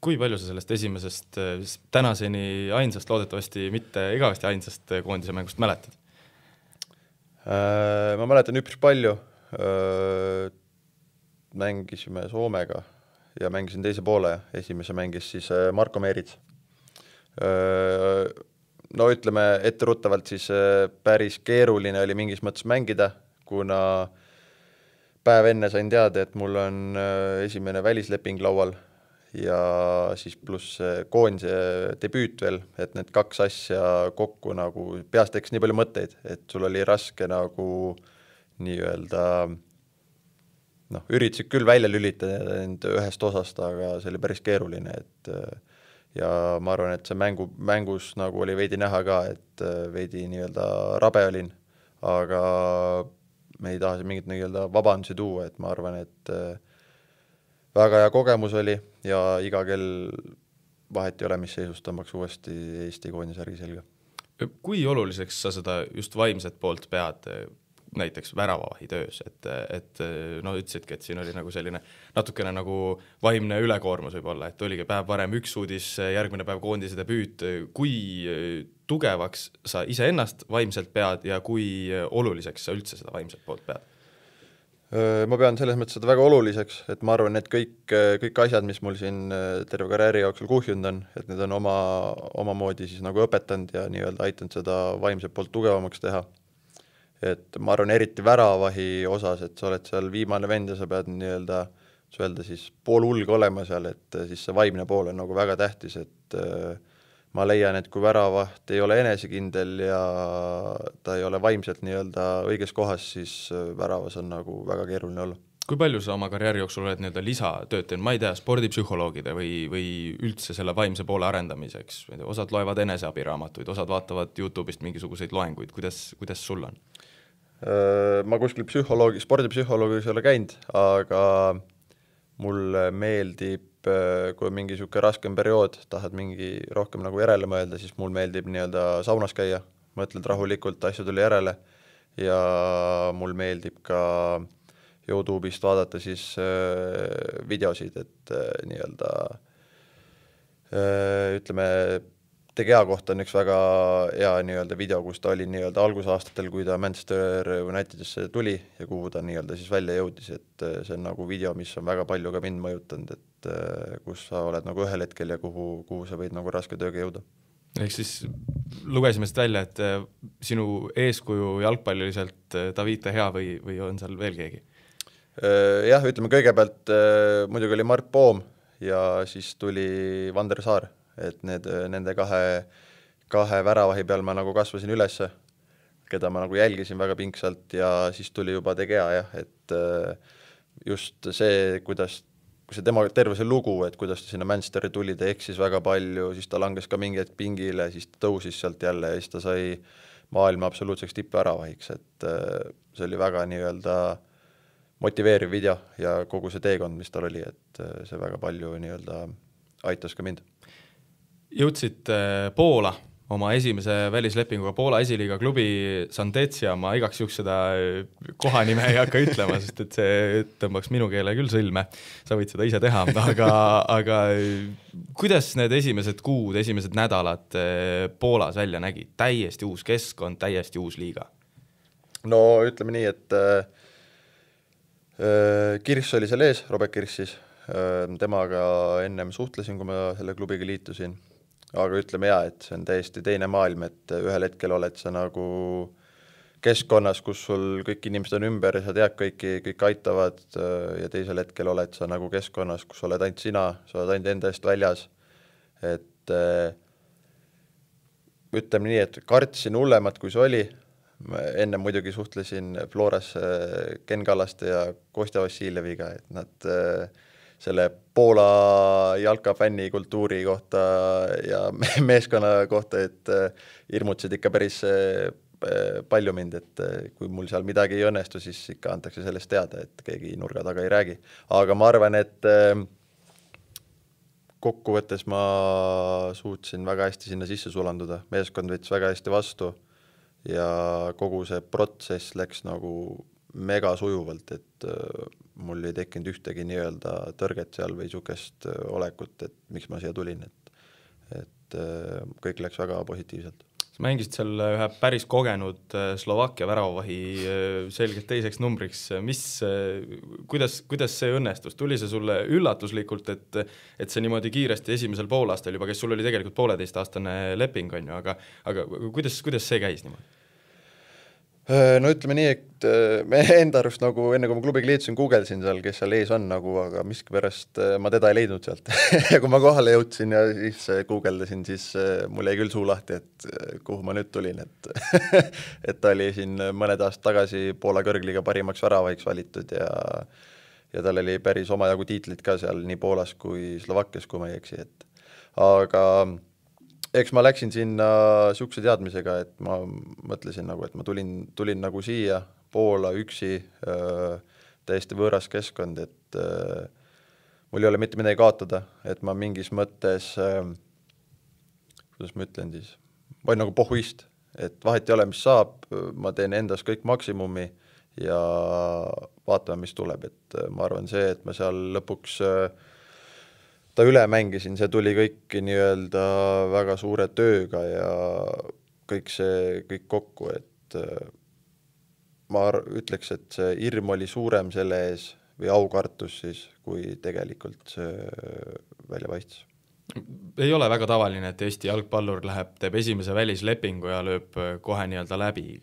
Kui palju sa sellest esimesest tänaseni ainsast, loodetavasti mitte igavesti ainsast koondise mängust mäletad? Ma mäletan üpris palju. Mängisime Soomega ja mängisin teise poole. Esimese mängis siis Marko Meerits. No ütleme etteruttavalt siis päris keeruline oli mingis mõttes mängida, kuna päev enne sain teada, et mul on esimene välisleping laual ja siis pluss koondise debüüt veel, et need kaks asja kokku nagu peast teeks nii palju mõtteid, et sul oli raske nagu nii-öelda üritasid küll välja lülitada end ühest osast, aga see oli päris keeruline, et ja ma arvan, et see mängus nagu oli veidi näha ka, et veidi nii-öelda rabe olin, aga me ei taha siin mingit nii-öelda vabandusi tuua, et ma arvan, et väga hea kogemus oli ja iga kell vahet ei ole, mis seisust tõmbaks uuesti Eesti koondise särgi selga. Kui oluliseks sa seda just vaimset poolt pead näiteks väravavahi töös, et ütlesidki, et siin oli nagu selline natukene nagu vaimne ülekoormus võib-olla, et oligi päev varem üks uudis, järgmine päev koondise debüüt, kui tugevaks sa ise ennast vaimselt pead ja kui oluliseks sa üldse seda vaimset poolt pead? Ma pean selles mõttes seda väga oluliseks, et ma arvan, et kõik asjad, mis mul siin terve karjääri jooksul kuhjund on, et need on omamoodi siis nagu õpetanud ja nii-öelda aitanud seda vaimset poolt tugevamaks teha. Et ma arvan, eriti väravahi osas, et sa oled seal viimane vend ja sa pead nii-öelda siis pool hulga olema seal, et siis see vaimne pool on nagu väga tähtis, et ma leian, et kui väravaht ei ole enesekindel ja ta ei ole vaimselt nii-öelda õiges kohas, siis väravas on nagu väga keeruline olla. Kui palju sa oma karjääri jooksul oled nii-öelda lisatööd teinud, ma ei tea, spordipsühholoogide või üldse selle vaimse poole arendamiseks? Osad loevad eneseabiraamatuid, osad vaatavad YouTube'ist mingisuguseid loenguid, kuidas sul on? Ma kuskil spordipsühholoogiks ei ole käinud, aga mulle meeldib, kui mingi niisugune raskem periood, tahad mingi rohkem nagu järele mõelda, siis mul meeldib nii-öelda saunas käia, mõtled rahulikult asju tuli järele ja mul meeldib ka YouTube'ist vaadata siis videosid, et nii-öelda ütleme, TGA kohta on üks väga hea nii-öelda video, kus ta oli nii-öelda algusaastatel, kui ta Manchester Unitedisse tuli ja kuhu ta nii-öelda siis välja jõudis, et see on nagu video, mis on väga palju ka mind mõjutanud, et kus sa oled nagu ühel hetkel ja kuhu sa võid nagu raske tööga jõuda. Ehk siis lugesime siit välja, et sinu eeskuju jalgpalliliselt David hea või on seal veel keegi? Jah, ütleme kõigepealt muidugi oli Mark Poom ja siis tuli Vander Saar, et nende kahe väravahi peal ma nagu kasvasin ülesse, keda ma nagu jälgisin väga pingsalt ja siis tuli juba TGA, jah, et just see, see tema terve see lugu, et kuidas ta sinna Manchesteri tuli, ta eksis väga palju, siis ta langes ka mingi hetk pingile, siis ta tõusis sealt jälle ja siis ta sai maailma absoluutseks tippväravahiks, et see oli väga nii-öelda motiveeriv video ja kogu see teekond, mis tal oli, et see väga palju nii-öelda aitas ka mind. Jõudsid Poola oma esimese välislepinguga Poola esiliiga klubi Sandetsia, ma igaks juhuks seda kohanime ei hakka ütlema, sest et see tõmbaks minu keele küll sõlme, sa võid seda ise teha, aga kuidas need esimesed kuud, esimesed nädalad Poolas välja nägid? Täiesti uus keskkond, täiesti uus liiga? No ütleme nii, et Kirss oli seal ees, Robert Kirss siis, temaga ennem suhtlesin, kui ma selle klubiga liitusin. Aga ütleme et see on täiesti teine maailm, et ühel hetkel oled sa nagu keskkonnas, kus sul kõik inimesed on ümber ja sa tead kõik aitavad ja teisel hetkel oled sa nagu keskkonnas, kus oled ainult sina, sa oled ainult enda eest väljas. Et ütleme nii, et kartsin hullemat, kui see oli. Enne muidugi suhtlesin Floras Ken Kallaste ja Kostja Vassiljeviga, et nad selle Poola jalkafänni kultuuri kohta ja meeskonna kohta, et hirmutsid ikka päris palju mind, et kui mul seal midagi ei õnnestu, siis ikka antakse sellest teada, et keegi nurga taga ei räägi. Aga ma arvan, et kokkuvõttes ma suutsin väga hästi sinna sisse sulanduda. Meeskond võttis väga hästi vastu ja kogu see protsess läks nagu mega sujuvalt, et mul ei tekkinud ühtegi nii-öelda tõrget seal või niisugust olekut, et miks ma siia tulin, et kõik läks väga positiivselt. Sa mängisid seal ühe päris kogenud Slovakkia väravavahi selgelt teiseks numbriks. Kuidas see õnnestus? Tuli see sulle üllatuslikult, et see niimoodi kiiresti esimesel poolaastal juba, kes sul oli tegelikult 1,5-aastane leping, on ju, aga kuidas see käis niimoodi? No ütleme nii, et me enda arust nagu enne kui ma klubiga liitusin, guugeldasin seal, kes seal ees on nagu, aga miskipärast ma teda ei leidnud sealt. Ja kui ma kohale jõudsin ja siis guugeldasin, siis mul jäi küll suu lahti, et kuhu ma nüüd tulin, et ta oli siin mõned aastad tagasi Poola kõrgliiga parimaks väravaiks valitud ja tal oli päris omajagu tiitlit ka seal nii Poolas kui Slovakkias, kui ma ei eksi, et aga eks ma läksin sinna siukse teadmisega, et ma mõtlesin nagu, et ma tulin nagu siia Poola üksi, täiesti võõras keskkond, et mul ei ole mitte midagi kaotada, et ma mingis mõttes, kuidas ma ütlen siis, vaid nagu pohhuist, et vahet ei ole, mis saab, ma teen endas kõik maksimumi ja vaatame, mis tuleb, et ma arvan see, et ma seal lõpuks ta üle mängisin, see tuli kõik nii-öelda väga suure tööga ja kõik kokku, et ma ütleks, et see hirm oli suurem selle ees või aukartus siis, kui tegelikult see välja paistis. Ei ole väga tavaline, et Eesti jalgpallur teeb esimese välislepingu ja lööb kohe nii-öelda läbi.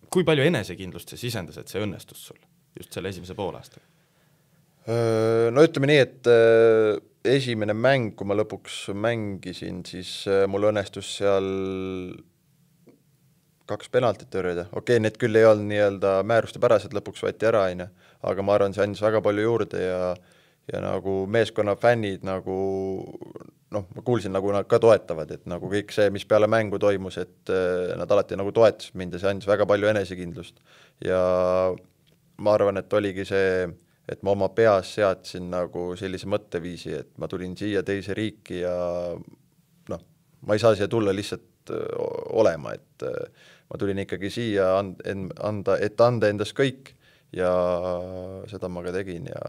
Kui palju enesekindlust see sisendas, et see õnnestus sul just selle esimese poolaasta? No ütleme nii, et esimene mäng, kui ma lõpuks mängisin, siis mul õnnestus seal 2 penaltit tõrjuda. Okei, need küll ei olnud nii-öelda määruste pärased, lõpuks võeti ära, aga ma arvan, see andis väga palju juurde ja nagu meeskonna fännid nagu noh, ma kuulsin, nagu nad ka toetavad, et nagu kõik see, mis peale mängu toimus, et nad alati nagu toetasid mind ja see andis väga palju enesekindlust. Ja ma arvan, et oligi see, et ma oma peas seadsin nagu sellise mõtteviisi, et ma tulin siia teise riiki ja noh, ma ei saa siia tulla lihtsalt olema, et ma tulin ikkagi siia anda endast kõik ja seda ma ka tegin ja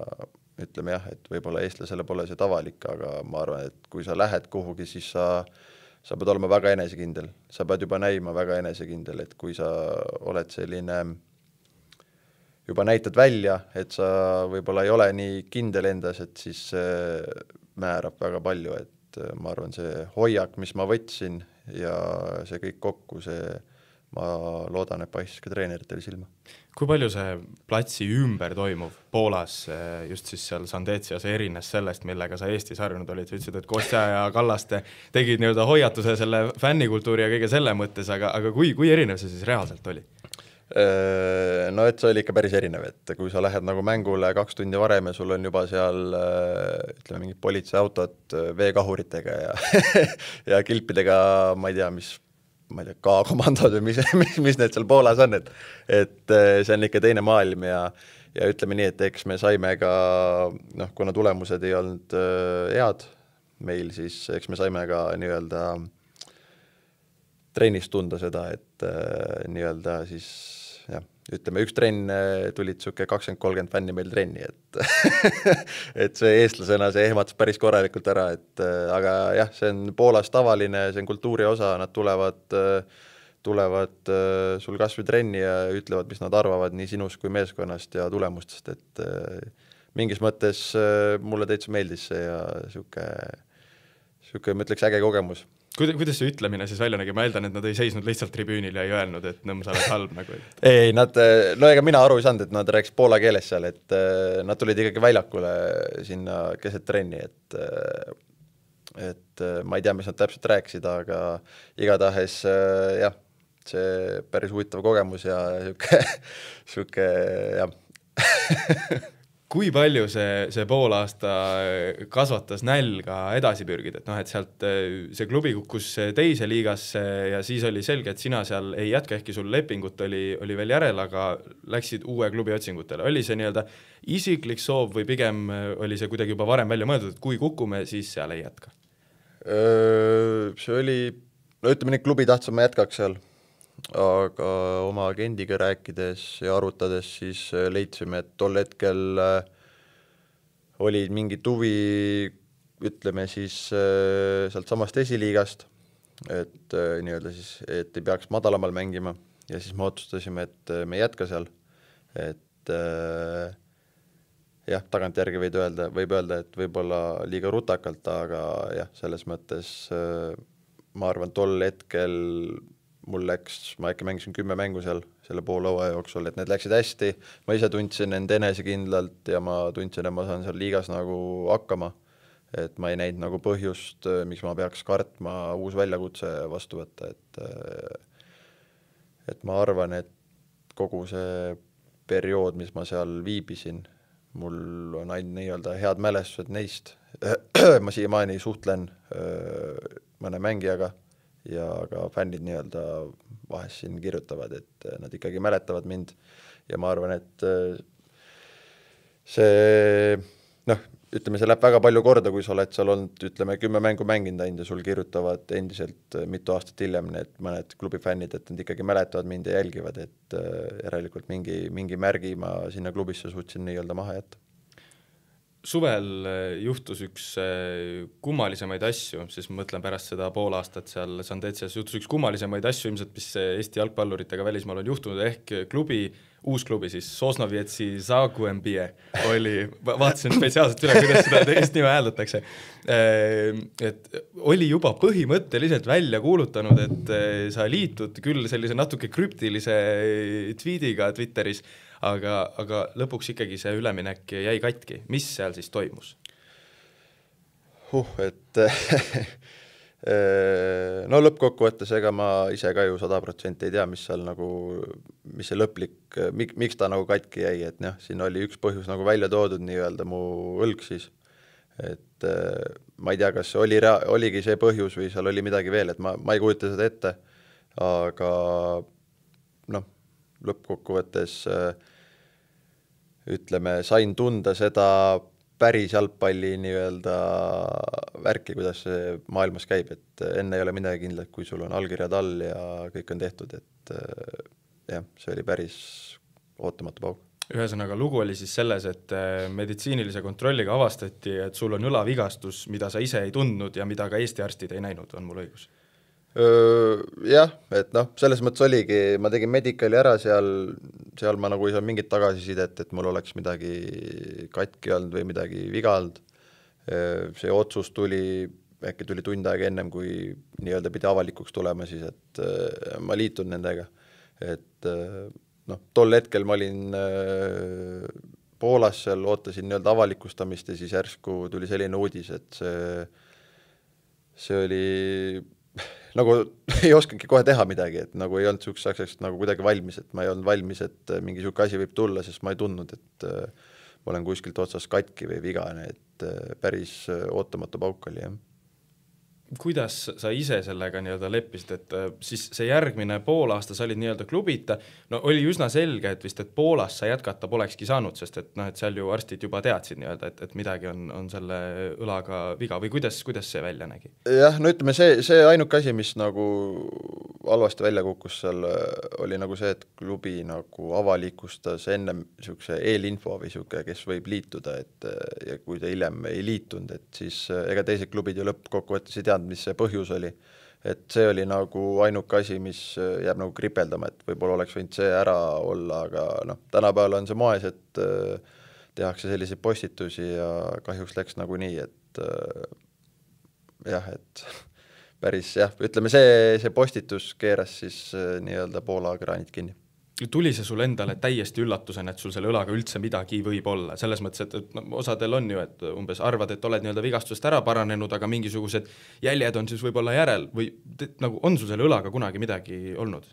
ütleme jah, et võib-olla eestlasele pole see tavalik, aga ma arvan, et kui sa lähed kuhugi, siis sa pead olema väga enesekindel. Sa pead juba näima väga enesekindel, et kui sa oled selline, juba näitad välja, et sa võib-olla ei ole nii kindel endas, et siis määrab väga palju, et ma arvan, see hoiak, mis ma võtsin ja see kõik kokku, ma loodan, et paistis ka treeneritele silma. Kui palju see platsi ümber toimuv Poolas, just siis seal Sandetsias erines sellest, millega sa Eestis harjunud olid? Sa ütlesid, et Kostja ja Kallaste tegid nii-öelda hoiatuse selle fännikultuuri ja kõige selle mõttes, aga kui erinev see siis reaalselt oli? No et see oli ikka päris erinev, et kui sa lähed nagu mängule 2 tundi varem ja sul on juba seal ütleme mingid politseiautot veekahuritega ja kilpidega, ma ei tea, K-komandod või mis need seal Poolas on, et see on ikka teine maailm ja ütleme nii, et eks me saime ka, noh, kuna tulemused ei olnud head meil, siis eks me saime ka nii-öelda trennis tunda seda, et nii-öelda siis jah, ütleme, üks trenn tulid suke 20-30 fänni meil trenni, et see eestlasena see ehmatas päris korralikult ära, aga jah, see on Poolas tavaline, see on kultuuri osa, nad tulevad sul kas või trenni ja ütlevad, mis nad arvavad nii sinust kui meeskonnast ja tulemustest, et mingis mõttes mulle täitsa meeldis see ja suke, ma ütleks, äge kogemus. Kuidas see ütlemine siis välja nägi? Ma eeldan, et nad ei seisnud lihtsalt tribüünil ja ei öelnud, et nõmm, sa oled halb nagu. Ei, nad, no ega mina aru ei saanud, et nad rääkis poola keeles seal, et nad tulid ikkagi väljakule sinna keset trenni, et ma ei tea, mis nad täpselt rääkisid, aga igatahes jah, see päris huvitav kogemus ja suke jah. Kui palju see pool aasta kasvatas nälga edasi pürgida, et noh, et sealt see klubi kukkus teise liigasse ja siis oli selge, et sina seal ei jätka, ehkki sul lepingut oli veel järel, aga läksid uue klubi otsingutele. Oli see nii-öelda isiklik soov või pigem oli see kuidagi juba varem välja mõeldud, et kui kukume, siis seal ei jätka? See oli, no ütleme nii, klubi tahtsin ma jätkaks seal, aga oma agendiga rääkides ja arutades siis leidsime, et tol hetkel oli mingid huvi, ütleme siis sealt samast esiliigast, et nii-öelda siis, et ei peaks madalamal mängima ja siis me otsustasime, et me ei jätka seal, et jah, tagantjärgi võib öelda, et võib-olla liiga rutakalt, aga jah, selles mõttes ma arvan, tol hetkel mul läks, ma äkki mängisin 10 mängu seal selle poolhooaja jooksul, et need läksid hästi, ma ise tundsin end enesekindlalt ja ma tundsin, et ma saan seal liigas nagu hakkama, et ma ei näinud nagu põhjust, miks ma peaks kartma uus väljakutse vastu võtta, et ma arvan, et kogu see periood, mis ma seal viibisin, mul on ainult nii-öelda head mälestused neist, ma siiamaani suhtlen mõne mängijaga, ja ka fännid nii-öelda vahest siin kirjutavad, et nad ikkagi mäletavad mind ja ma arvan, et see, noh, ütleme, see läheb väga palju korda, kui sa oled seal olnud, ütleme, 10 mängu mänginud ja sul kirjutavad endiselt mitu aastat hiljem need mõned klubifännid, et nad ikkagi mäletavad mind ja jälgivad, et järelikult mingi märgi ma sinna klubisse suutsin nii-öelda maha jätta. Suvel juhtus üks kummalisemaid asju, siis mõtlen pärast seda pool aastat seal Sandetsias juhtus üks kummalisemaid asju, ilmselt mis Eesti jalgpalluritega välismaal on juhtunud, ehk uus klubi siis Sosnovietsi Zagłębie oli, vaatasin spetsiaalselt üle, kuidas seda teist nime hääldatakse, et oli juba põhimõtteliselt välja kuulutanud, et sa liitud küll sellise natuke krüptilise tweetiga Twitteris, aga lõpuks ikkagi see üleminek jäi katki. Mis seal siis toimus? Et no lõppkokkuvõttes ega ma ise ka ju 100% ei tea, mis seal nagu, mis see lõplik, miks ta nagu katki jäi, et noh, siin oli üks põhjus nagu välja toodud nii-öelda mu õlg siis, et ma ei tea, kas oligi see põhjus või seal oli midagi veel, et ma ei kujuta seda ette, aga noh, lõppkokkuvõttes ütleme, sain tunda seda päris jalgpalli nii-öelda värki, kuidas see maailmas käib, et enne ei ole midagi kindlat, kui sul on allkirjad all ja kõik on tehtud, et jah, see oli päris ootamatu pauk. Ühesõnaga, lugu oli siis selles, et meditsiinilise kontrolliga avastati, et sul on õlavigastus, mida sa ise ei tundnud ja mida ka Eesti arstid ei näinud, on mul õigus? Jah, et noh, selles mõttes oligi, ma tegin medicali ära seal ma nagu ei saa mingit tagasisidet, et mul oleks midagi katki olnud või midagi viga olnud. See otsus äkki tuli tund aega ennem, kui nii-öelda pidi avalikuks tulema siis, et ma liitun nendega. Et noh, tol hetkel ma olin Poolas, seal ootasin nii-öelda avalikustamist ja siis järsku tuli selline uudis, et see oli nagu ei oskanudki kohe teha midagi, et nagu ei olnud sihukeseks asjaks nagu kuidagi valmis, et ma ei olnud valmis, et mingi sihuke asi võib tulla, sest ma ei tundnud, et ma olen kuskilt otsast katki või vigane, et päris ootamatu pauk oli, jah. Kuidas sa ise sellega nii-öelda leppisid, et siis see järgmine poolaasta sa olid nii-öelda klubita, no oli üsna selge, et vist, et Poolas sa jätkata polekski saanud, sest et noh, et seal ju arstid juba teadsid nii-öelda, et midagi on selle õlaga viga või kuidas see välja nägi? Jah, no ütleme, see ainuke asi, mis nagu halvasti välja kukkus seal, oli nagu see, et klubi nagu avalikustas ennem sihukese eelinfo või sihuke, kes võib liituda, et ja kui ta hiljem ei liitunud, et siis ega teised klubid ju lõppkokkuvõttes ei teadnud, mis see põhjus oli. Et see oli nagu ainuke asi, mis jääb nagu kripeldama, et võib-olla oleks võinud see ära olla, aga noh, tänapäeval on see moes, et tehakse selliseid postitusi ja kahjuks läks nagu nii, et jah, et päris jah, ütleme see postitus keeras siis nii-öelda Poola kraanid kinni. Tuli see sul endale täiesti üllatusena, et sul selle õlaga üldse midagi võib olla, selles mõttes, et osadel on ju, et umbes arvad, et oled nii-öelda vigastust ära paranenud, aga mingisugused jäljed on siis võib-olla järel või nagu on sul selle õlaga kunagi midagi olnud?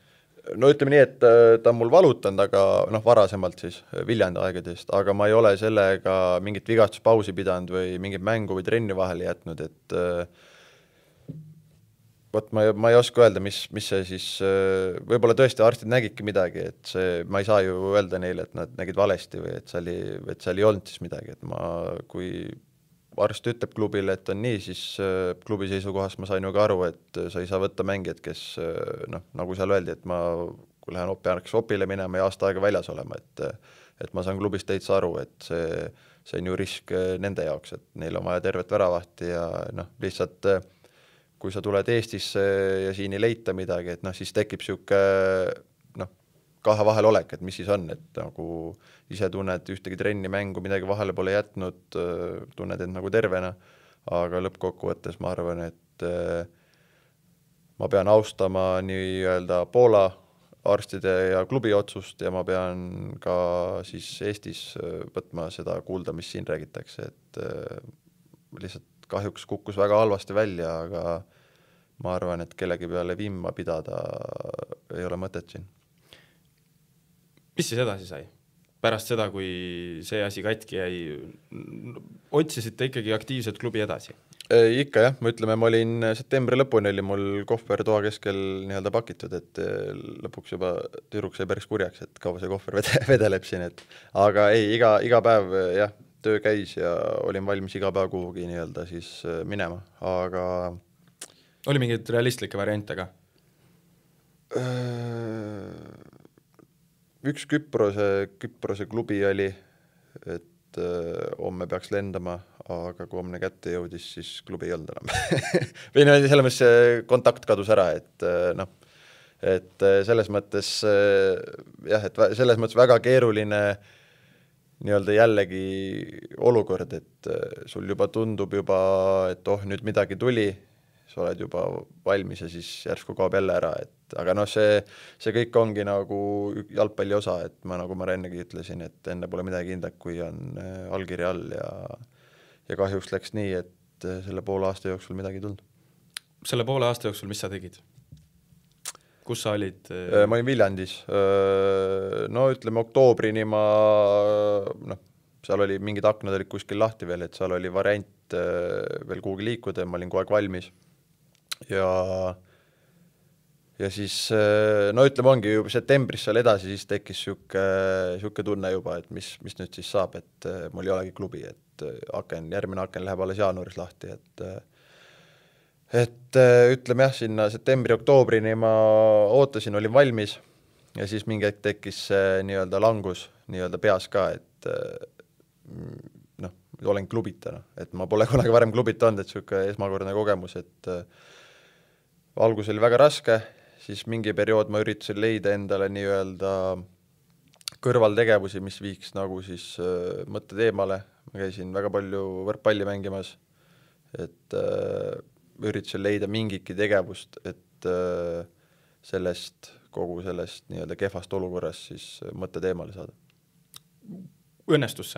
No ütleme nii, et ta on mul valutanud, aga noh, varasemalt siis Viljandi aegadest, aga ma ei ole sellega mingit vigastuspausi pidanud või mingit mängu või trenni vahele jätnud, et võt, ma ei oska öelda, mis see siis, võib-olla tõesti arstid nägidki midagi, et ma ei saa ju öelda neile, et nad nägid valesti või et seal ei olnud siis midagi, et kui arst ütleb klubile, et on nii, siis klubi seisukohast ma sain ju ka aru, et sa ei saa võtta mängijad, kes noh, nagu seal öeldi, et kui lähen opile minema ja aasta aega väljas olema, et ma saan klubist täitsa aru, et see on ju risk nende jaoks, et neil on vaja tervet väravahti ja noh, lihtsalt kui sa tuled Eestisse ja siin ei leita midagi, et noh, siis tekib sihuke noh, kahe vahel olek, et mis siis on, et nagu ise tunned ühtegi trenni mängu, midagi vahele pole jätnud, tunned end nagu tervena, aga lõppkokkuvõttes ma arvan, et ma pean austama nii-öelda Poola arstide ja klubi otsust ja ma pean ka siis Eestis võtma seda kuulda, mis siin räägitakse, et lihtsalt kahjuks kukkus väga halvasti välja, aga ma arvan, et kellegi peale vimma pidada ei ole mõtet siin. Mis siis edasi sai? Pärast seda, kui see asi katki jäi, otsisite ikkagi aktiivselt klubi edasi? Ikka jah, ma olin septembri lõpuni oli mul kohver toa keskel nii-öelda pakitud, et lõpuks juba tüdruk sai päris kurjaks, et kaua see kohver vedeleb siin, aga ei, iga päev jah, töö käis ja olin valmis iga päev kuhugi nii-öelda siis minema, aga oli mingeid realistlikke variante ka? Üks Küprose klubi oli, et homme peaks lendama, aga kui homne kätte jõudis, siis klubi ei olnud enam. või no selles mõttes kontakt kadus ära, et noh, et selles mõttes jah, et selles mõttes väga keeruline nii-öelda jällegi olukord, et sul juba tundub et nüüd midagi tuli, sa oled juba valmis ja siis järsku kaob jälle ära, aga noh, see kõik ongi nagu jalgpalli osa, et nagu ma ennegi ütlesin, et enne pole midagi kindlat, kui on allkirja all ja kahjuks läks nii, et selle poole aasta jooksul midagi ei tulnud. Selle poole aasta jooksul, mis sa tegid? Kus sa olid? Ma olin Viljandis. No ütleme oktoobrini seal oli mingid aknad olid kuskil lahti veel, et seal oli variant veel kuhugi liikuda ja ma olin kogu aeg valmis. Ja siis, no ütleme, ongi juba septembris seal edasi, siis tekkis siuke tunne juba, et mis nüüd siis saab, et mul ei olegi klubi, et järgmine aken läheb alles jaanuaris lahti, et ütleme jah, sinna septembri-oktoobrini ma ootasin, olin valmis ja siis mingi hetk tekkis nii-öelda langus nii-öelda peas ka, et olen klubita, et ma pole kunagi varem klubita olnud, et siuke esmakordne kogemus, et algus oli väga raske, siis mingi periood ma üritasin leida endale nii-öelda kõrvaltegevusi, mis viiks nagu siis mõtted eemale. Ma käisin väga palju võrkpalli mängimas, et üritasin leida mingitki tegevust, et kogu sellest nii-öelda kehvast olukorrast siis mõtted eemale saada. Õnnestus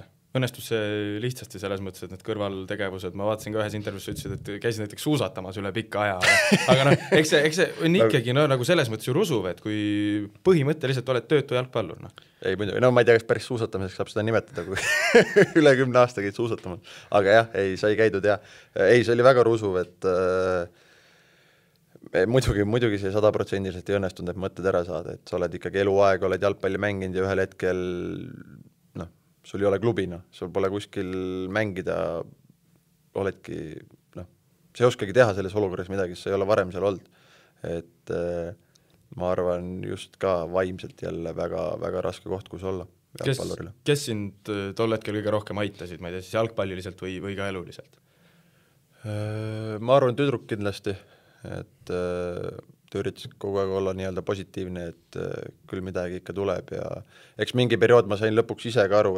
see lihtsasti selles mõttes, et need kõrvaltegevused, ma vaatasin ka ühes intervjuus, ütlesid, et käisid näiteks suusatamas üle pikka aja, aga no, eks see on ikkagi nagu selles mõttes ju rusuv, et kui põhimõtteliselt oled töötu jalgpallur. No. Ei, muidu, ma ei tea, kas päris suusatamiseks saab seda nimetada, kui üle 10 aasta käid suusatamas, aga jah, sai käidud ja ei, see oli väga rusuv, et muidugi see 100% ei õnnestunud, et mõtted ära saada, et sa oled ikkagi eluaeg, oled jalgpalli mänginud ja ühel hetkel sul ei ole klubina, sul pole kuskil mängida, oledki, sa ei oskagi teha selles olukorras midagi, sa ei ole varem seal olnud. Et ma arvan just ka vaimselt jälle väga, väga raske koht, kus olla jalgpallurile. Kes sind tol hetkel kõige rohkem aitasid, ma ei tea, siis jalgpalliliselt või ka eluliselt? Ma arvan tüdruk kindlasti, et ta üritas kogu aeg olla nii-öelda positiivne, et küll midagi ikka tuleb ja eks mingi periood ma sain lõpuks ise ka aru,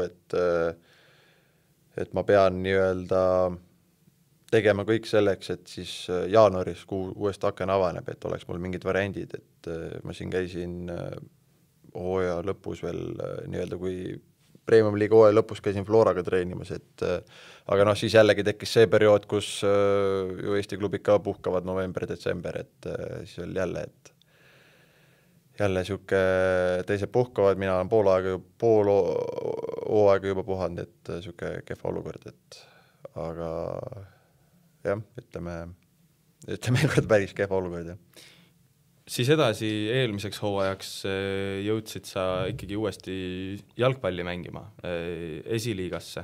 et ma pean nii-öelda tegema kõik selleks, et siis jaanuaris, kui uuesti aken avaneb, et oleks mul mingid variandid, et ma siin käisin hooaja lõpus veel nii-öelda, kui Premium League hooaja lõpus käisin Floraga treenimas, aga siis jällegi tekkis see periood, kus ju Eesti klubid ka puhkavad november-detsember, et siis oli jälle siuke teised puhkavad, mina olen pool hooaega juba puhanud, et siuke kehva olukord, et aga jah, ütleme kord päris kehva olukord, jah. Siis edasi eelmiseks hooajaks jõudsid sa ikkagi uuesti jalgpalli mängima esiliigasse.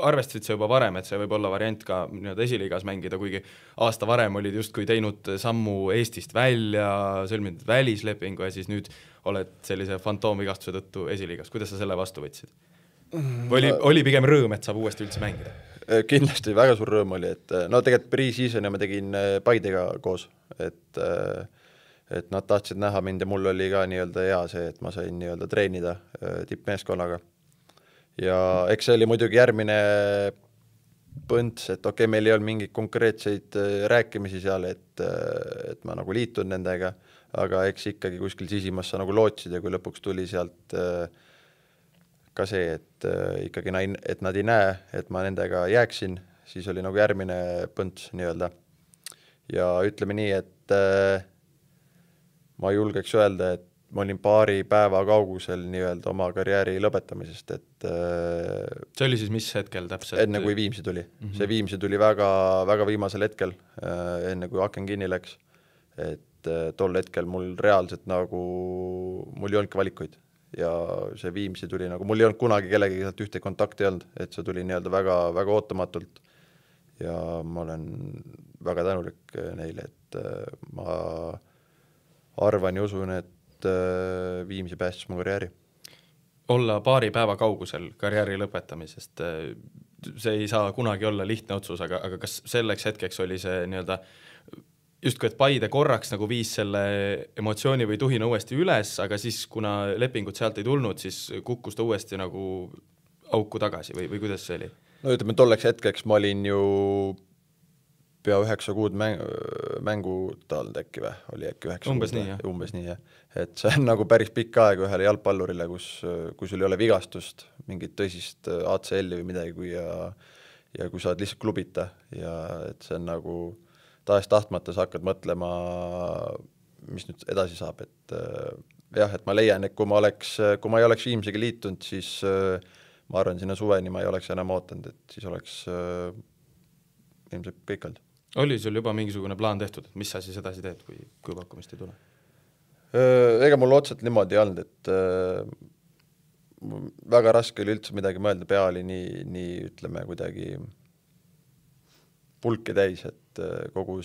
Arvestasid sa juba varem, et see võib olla variant ka esiliigas mängida, kuigi aasta varem olid justkui teinud sammu Eestist välja, sõlminud välislepingu ja siis nüüd oled sellise fantoommigastuse tõttu esiliigas. Kuidas sa selle vastu võtsid? Oli pigem rõõm, et saab uuesti üldse mängida? Kindlasti väga suur rõõm oli, et tegelikult pre-season ja ma tegin Paidega koos, et nad tahtsid näha mind ja mul oli ka nii-öelda hea see, et ma sain nii-öelda treenida tippmeeskonnaga. Ja eks see oli muidugi järgmine põnts, et meil ei olnud mingeid konkreetseid rääkimisi seal, et ma nagu liitun nendega, aga eks ikkagi kuskil sisimas sa nagu lootsid ja kui lõpuks tuli sealt ka see, et ikkagi et nad ei näe, et ma nendega jääksin, siis oli nagu järgmine põnts nii-öelda. Ja ütleme nii, et ma julgeks öelda, et ma olin paari päeva kaugusel nii-öelda oma karjääri lõpetamisest, et see oli siis mis hetkel täpselt? Enne kui Viimsi tuli. See Viimsi tuli väga, väga viimasel hetkel, enne kui aken kinni läks, et tol hetkel mul reaalselt nagu, mul ei olnudki valikuid ja see Viimsi tuli nagu, mul ei olnud kunagi kellegi ühte kontakti olnud, et see tuli nii-öelda väga, väga ootamatult ja ma olen väga tänulik neile, et ma arvan ja usun, et Viimsi päästis mu karjääri. Olla paari päeva kaugusel karjääri lõpetamisest, see ei saa kunagi olla lihtne otsus, aga kas selleks hetkeks oli see nii-öelda justkui, et Paide korraks nagu viis selle emotsiooni või tuhina uuesti üles, aga siis kuna lepingut sealt ei tulnud, siis kukkus ta uuesti nagu auku tagasi või kuidas see oli? No ütleme, tolleks hetkeks ma olin ju pea 9 kuud mängu talnud äkki või, oli äkki 9 umbes kuud. Umbes nii, jah. Et see on nagu päris pikk aeg ühele jalgpallurile, kui sul ei ole vigastust, mingit tõsist ACL-i või midagi ja kui sa oled lihtsalt klubita ja et see on nagu tahtmata sa hakkad mõtlema, mis nüüd edasi saab, et jah, et ma leian, et kui ma ei oleks Viimsiga liitunud, siis ma arvan, sinna suveni ma ei oleks enam ootanud, et siis oleks ilmselt kõik olnud. Oli sul juba mingisugune plaan tehtud, et mis sa siis edasi teed, kui pakkumist ei tule? Ega mul otsalt niimoodi ei olnud, et väga raske oli üldse midagi mõelda, pea oli nii ütleme kuidagi pulki täis, et kogu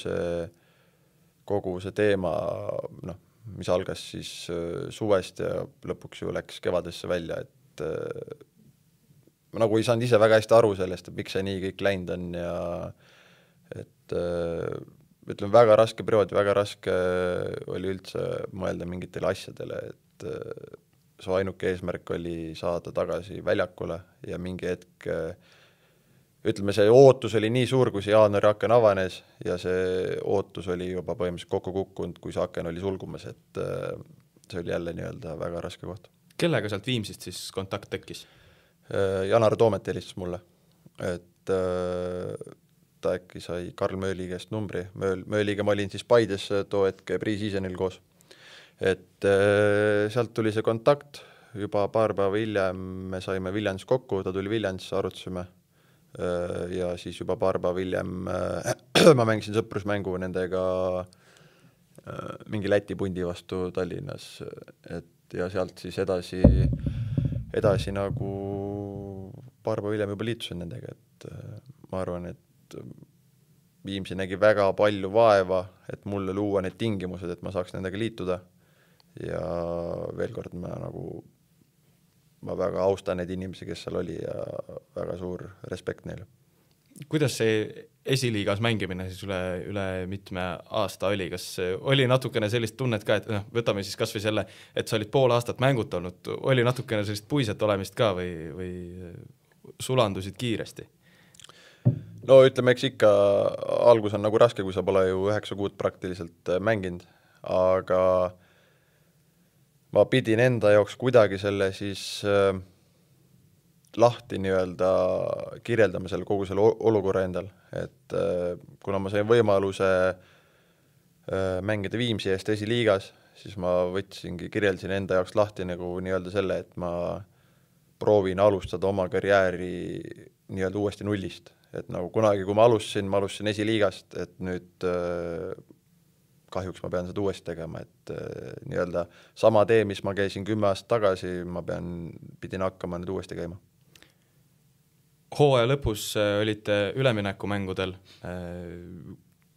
see teema, mis algas siis suvest ja lõpuks ju läks kevadesse välja, et ma nagu ei saanud ise väga hästi aru sellest, et miks see nii kõik läinud on ja et ütleme, väga raske periood, väga raske oli üldse mõelda mingitele asjadele, et su ainuke eesmärk oli saada tagasi väljakule ja mingi hetk ütleme, see ootus oli nii suur, kui see jaanuari aken avanes ja see ootus oli juba põhimõtteliselt kokku kukkunud, kui see aken oli sulgumas, et see oli jälle nii-öelda väga raske koht. Kellega sealt Viimsist siis kontakt tekkis? Janar Toomet helistas mulle, et ta äkki sai Karl Mööliigest numbri. Mööliiga ma olin siis Paides too hetk pre-seasonil koos. Et sealt tuli see kontakt, juba paar päeva hiljem me saime Viljandis kokku, ta tuli Viljandis, arutasime ja siis juba paar päeva hiljem ma mängisin sõprusmängu nendega mingi Läti pundi vastu Tallinnas, et ja sealt siis edasi nagu paar päeva hiljem juba liitusin nendega, et ma arvan, et Viimsi nägi väga palju vaeva, et mulle luua need tingimused, et ma saaks nendega liituda ja veel kord ma väga austan neid inimesi, kes seal oli ja väga suur respekt neile. Kuidas see esiliigas mängimine siis üle mitme aasta oli? Kas oli natukene sellist tunnet ka, et võtame siis kas või selle, et sa olid pool aastat mängut olnud, oli natukene sellist puiset olemist ka või sulandusid kiiresti? No ütleme, eks ikka algus on nagu raske, kui sa pole ju 9 kuud praktiliselt mänginud, aga ma pidin enda jaoks kuidagi selle siis lahti nii-öelda kirjeldama selle kogu selle olukorra endal, et kuna ma sain võimaluse mängida Viimsi eest esiliigas, siis ma kirjeldasin enda jaoks lahti nagu nii-öelda selle, et ma proovin alustada oma karjääri nii-öelda uuesti nullist. Et nagu kunagi, kui ma alustasin esiliigast, et nüüd kahjuks ma pean seda uuesti tegema, et nii-öelda sama tee, mis ma käisin 10 aastat tagasi, ma pidin hakkama nüüd uuesti käima. Hooaja lõpus olite üleminekumängudel.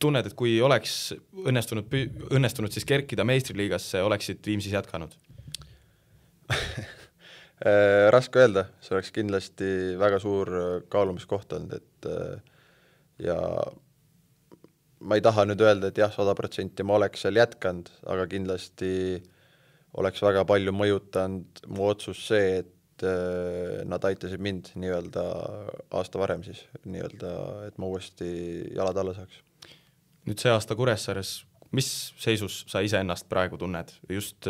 Tunned, et kui oleks õnnestunud siis kerkida meistriliigasse, oleksid Viimsis jätkanud? Raske öelda, see oleks kindlasti väga suur kaalumiskoht olnud, et ja ma ei taha nüüd öelda, et jah, 100% ma oleks seal jätkanud, aga kindlasti oleks väga palju mõjutanud mu otsus see, et nad aitasid mind nii-öelda aasta varem siis, nii-öelda, et ma uuesti jalad alla saaks. Nüüd see aasta Kuressaares, mis seisus sa ise ennast praegu tunned? Just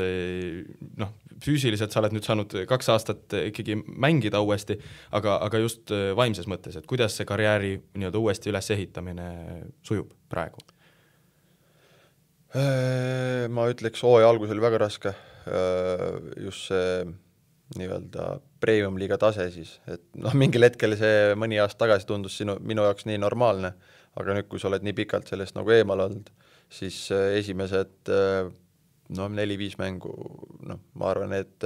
füüsiliselt sa oled nüüd saanud 2 aastat ikkagi mängida uuesti, aga just vaimses mõttes, et kuidas see karjääri nii-öelda uuesti üles ehitamine sujub praegu? Ma ütleks, hooaja algus oli väga raske, just see nii-öelda premium-liiga tase siis, et mingil hetkel see mõni aasta tagasi tundus minu jaoks nii normaalne, aga nüüd, kui sa oled nii pikalt sellest nagu eemal olnud, siis esimesed 4-5 mängu, ma arvan, et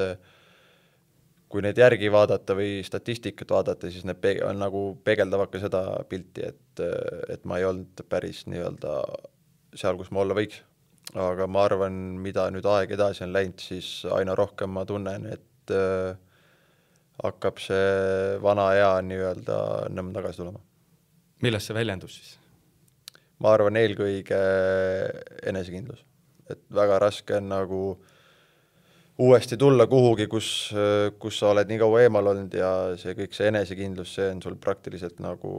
kui need järgi vaadata või statistikat vaadata, siis need on nagu peegeldavad ka seda pilti, et ma ei olnud päris nii-öelda seal, kus ma olla võiks. Aga ma arvan, mida nüüd aeg edasi on läinud, siis aina rohkem ma tunnen, et hakkab see vana hea nii-öelda nõmm tagasi tulema. Milles see väljendus siis? Ma arvan eelkõige enesekindlus. Et väga raske on nagu uuesti tulla kuhugi, kus sa oled nii kaua eemal olnud ja see kõik see enesekindlus, see on sul praktiliselt nagu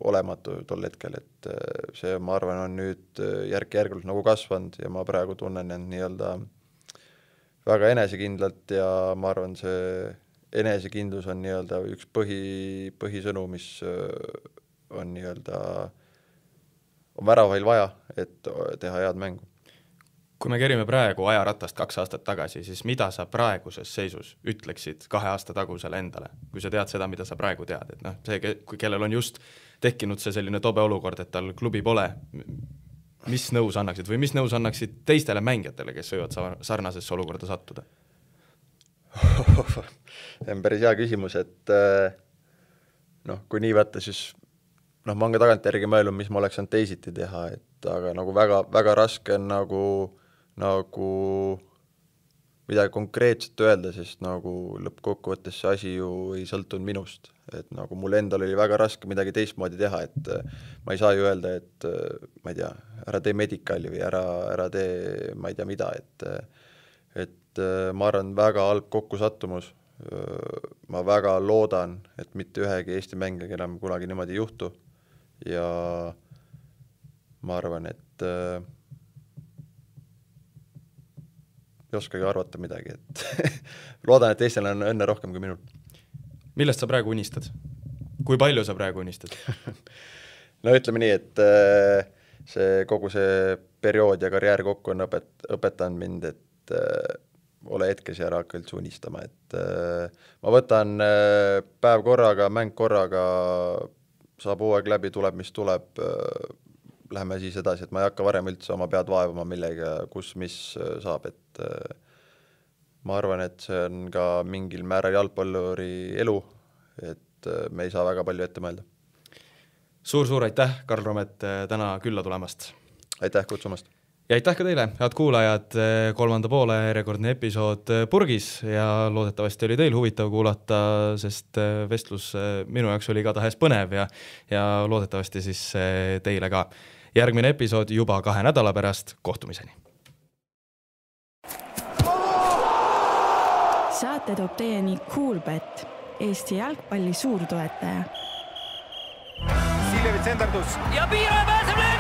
olematu tol hetkel, et see, ma arvan, on nüüd järk-järgult nagu kasvanud ja ma praegu tunnen end nii-öelda väga enesekindlalt ja ma arvan, see enesekindlus on nii-öelda üks põhisõnu, mis on nii-öelda on väravail vaja, et teha head mängu. Kui me kerime praegu ajaratast 2 aastat tagasi, siis mida sa praeguses seisus ütleksid 2 aasta tagusele endale, kui sa tead seda, mida sa praegu tead, et see, kellel on just tekkinud see selline tobe olukord, et tal klubi pole, mis nõus annaksid või mis nõus annaksid teistele mängijatele, kes võivad sarnasesse olukorda sattuda? See on päris hea küsimus, et kui nii võtta, siis ma olen ka tagantjärgi mõelnud, mis ma oleks saanud teisiti teha, et aga nagu väga, väga raske on nagu midagi konkreetset öelda, sest nagu lõppkokkuvõttes see asi ju ei sõltunud minust, et nagu mul endal oli väga raske midagi teistmoodi teha, et ma ei saa ju öelda, et ma ei tea, ära tee medikali või ära tee ma ei tea mida, et ma arvan, väga halb kokkusattumus. Ma väga loodan, et mitte ühegi Eesti mängija enam kunagi niimoodi ei juhtu ja ma arvan, et ei oskagi arvata midagi, et loodan, et teistel on õnne rohkem kui minul. Millest sa praegu unistad? Kui palju sa praegu unistad? No ütleme nii, et kogu see periood ja karjäär kokku on õpetanud mind, et ole hetkes ja ära hakka üldse unistama, et ma võtan päev korraga, mäng korraga, saab hooaeg läbi, tuleb mis tuleb, läheme siis edasi, et ma ei hakka varem üldse oma pead vaevama millega, kus mis saab, et ma arvan, et see on ka mingil määral jalgpalluri elu, et me ei saa väga palju ette mõelda. Suur aitäh, Karl Romet, täna külla tulemast. Aitäh kutsumast. Ja aitäh ka teile, head kuulajad, 3. poole rekordne episood purgis ja loodetavasti oli teil huvitav kuulata, sest vestlus minu jaoks oli igatahes põnev ja loodetavasti siis teile ka. Järgmine episood juba 2 nädala pärast, kohtumiseni. Saate toob teieni Coolbet, Eesti jalgpalli suurtoetaja. Siljevits endardus ja piiraja pääseb löögi!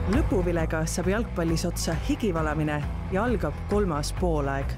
Lõpuvilega saab jalgpallis otsa higivalamine ja algab 3. poolaeg.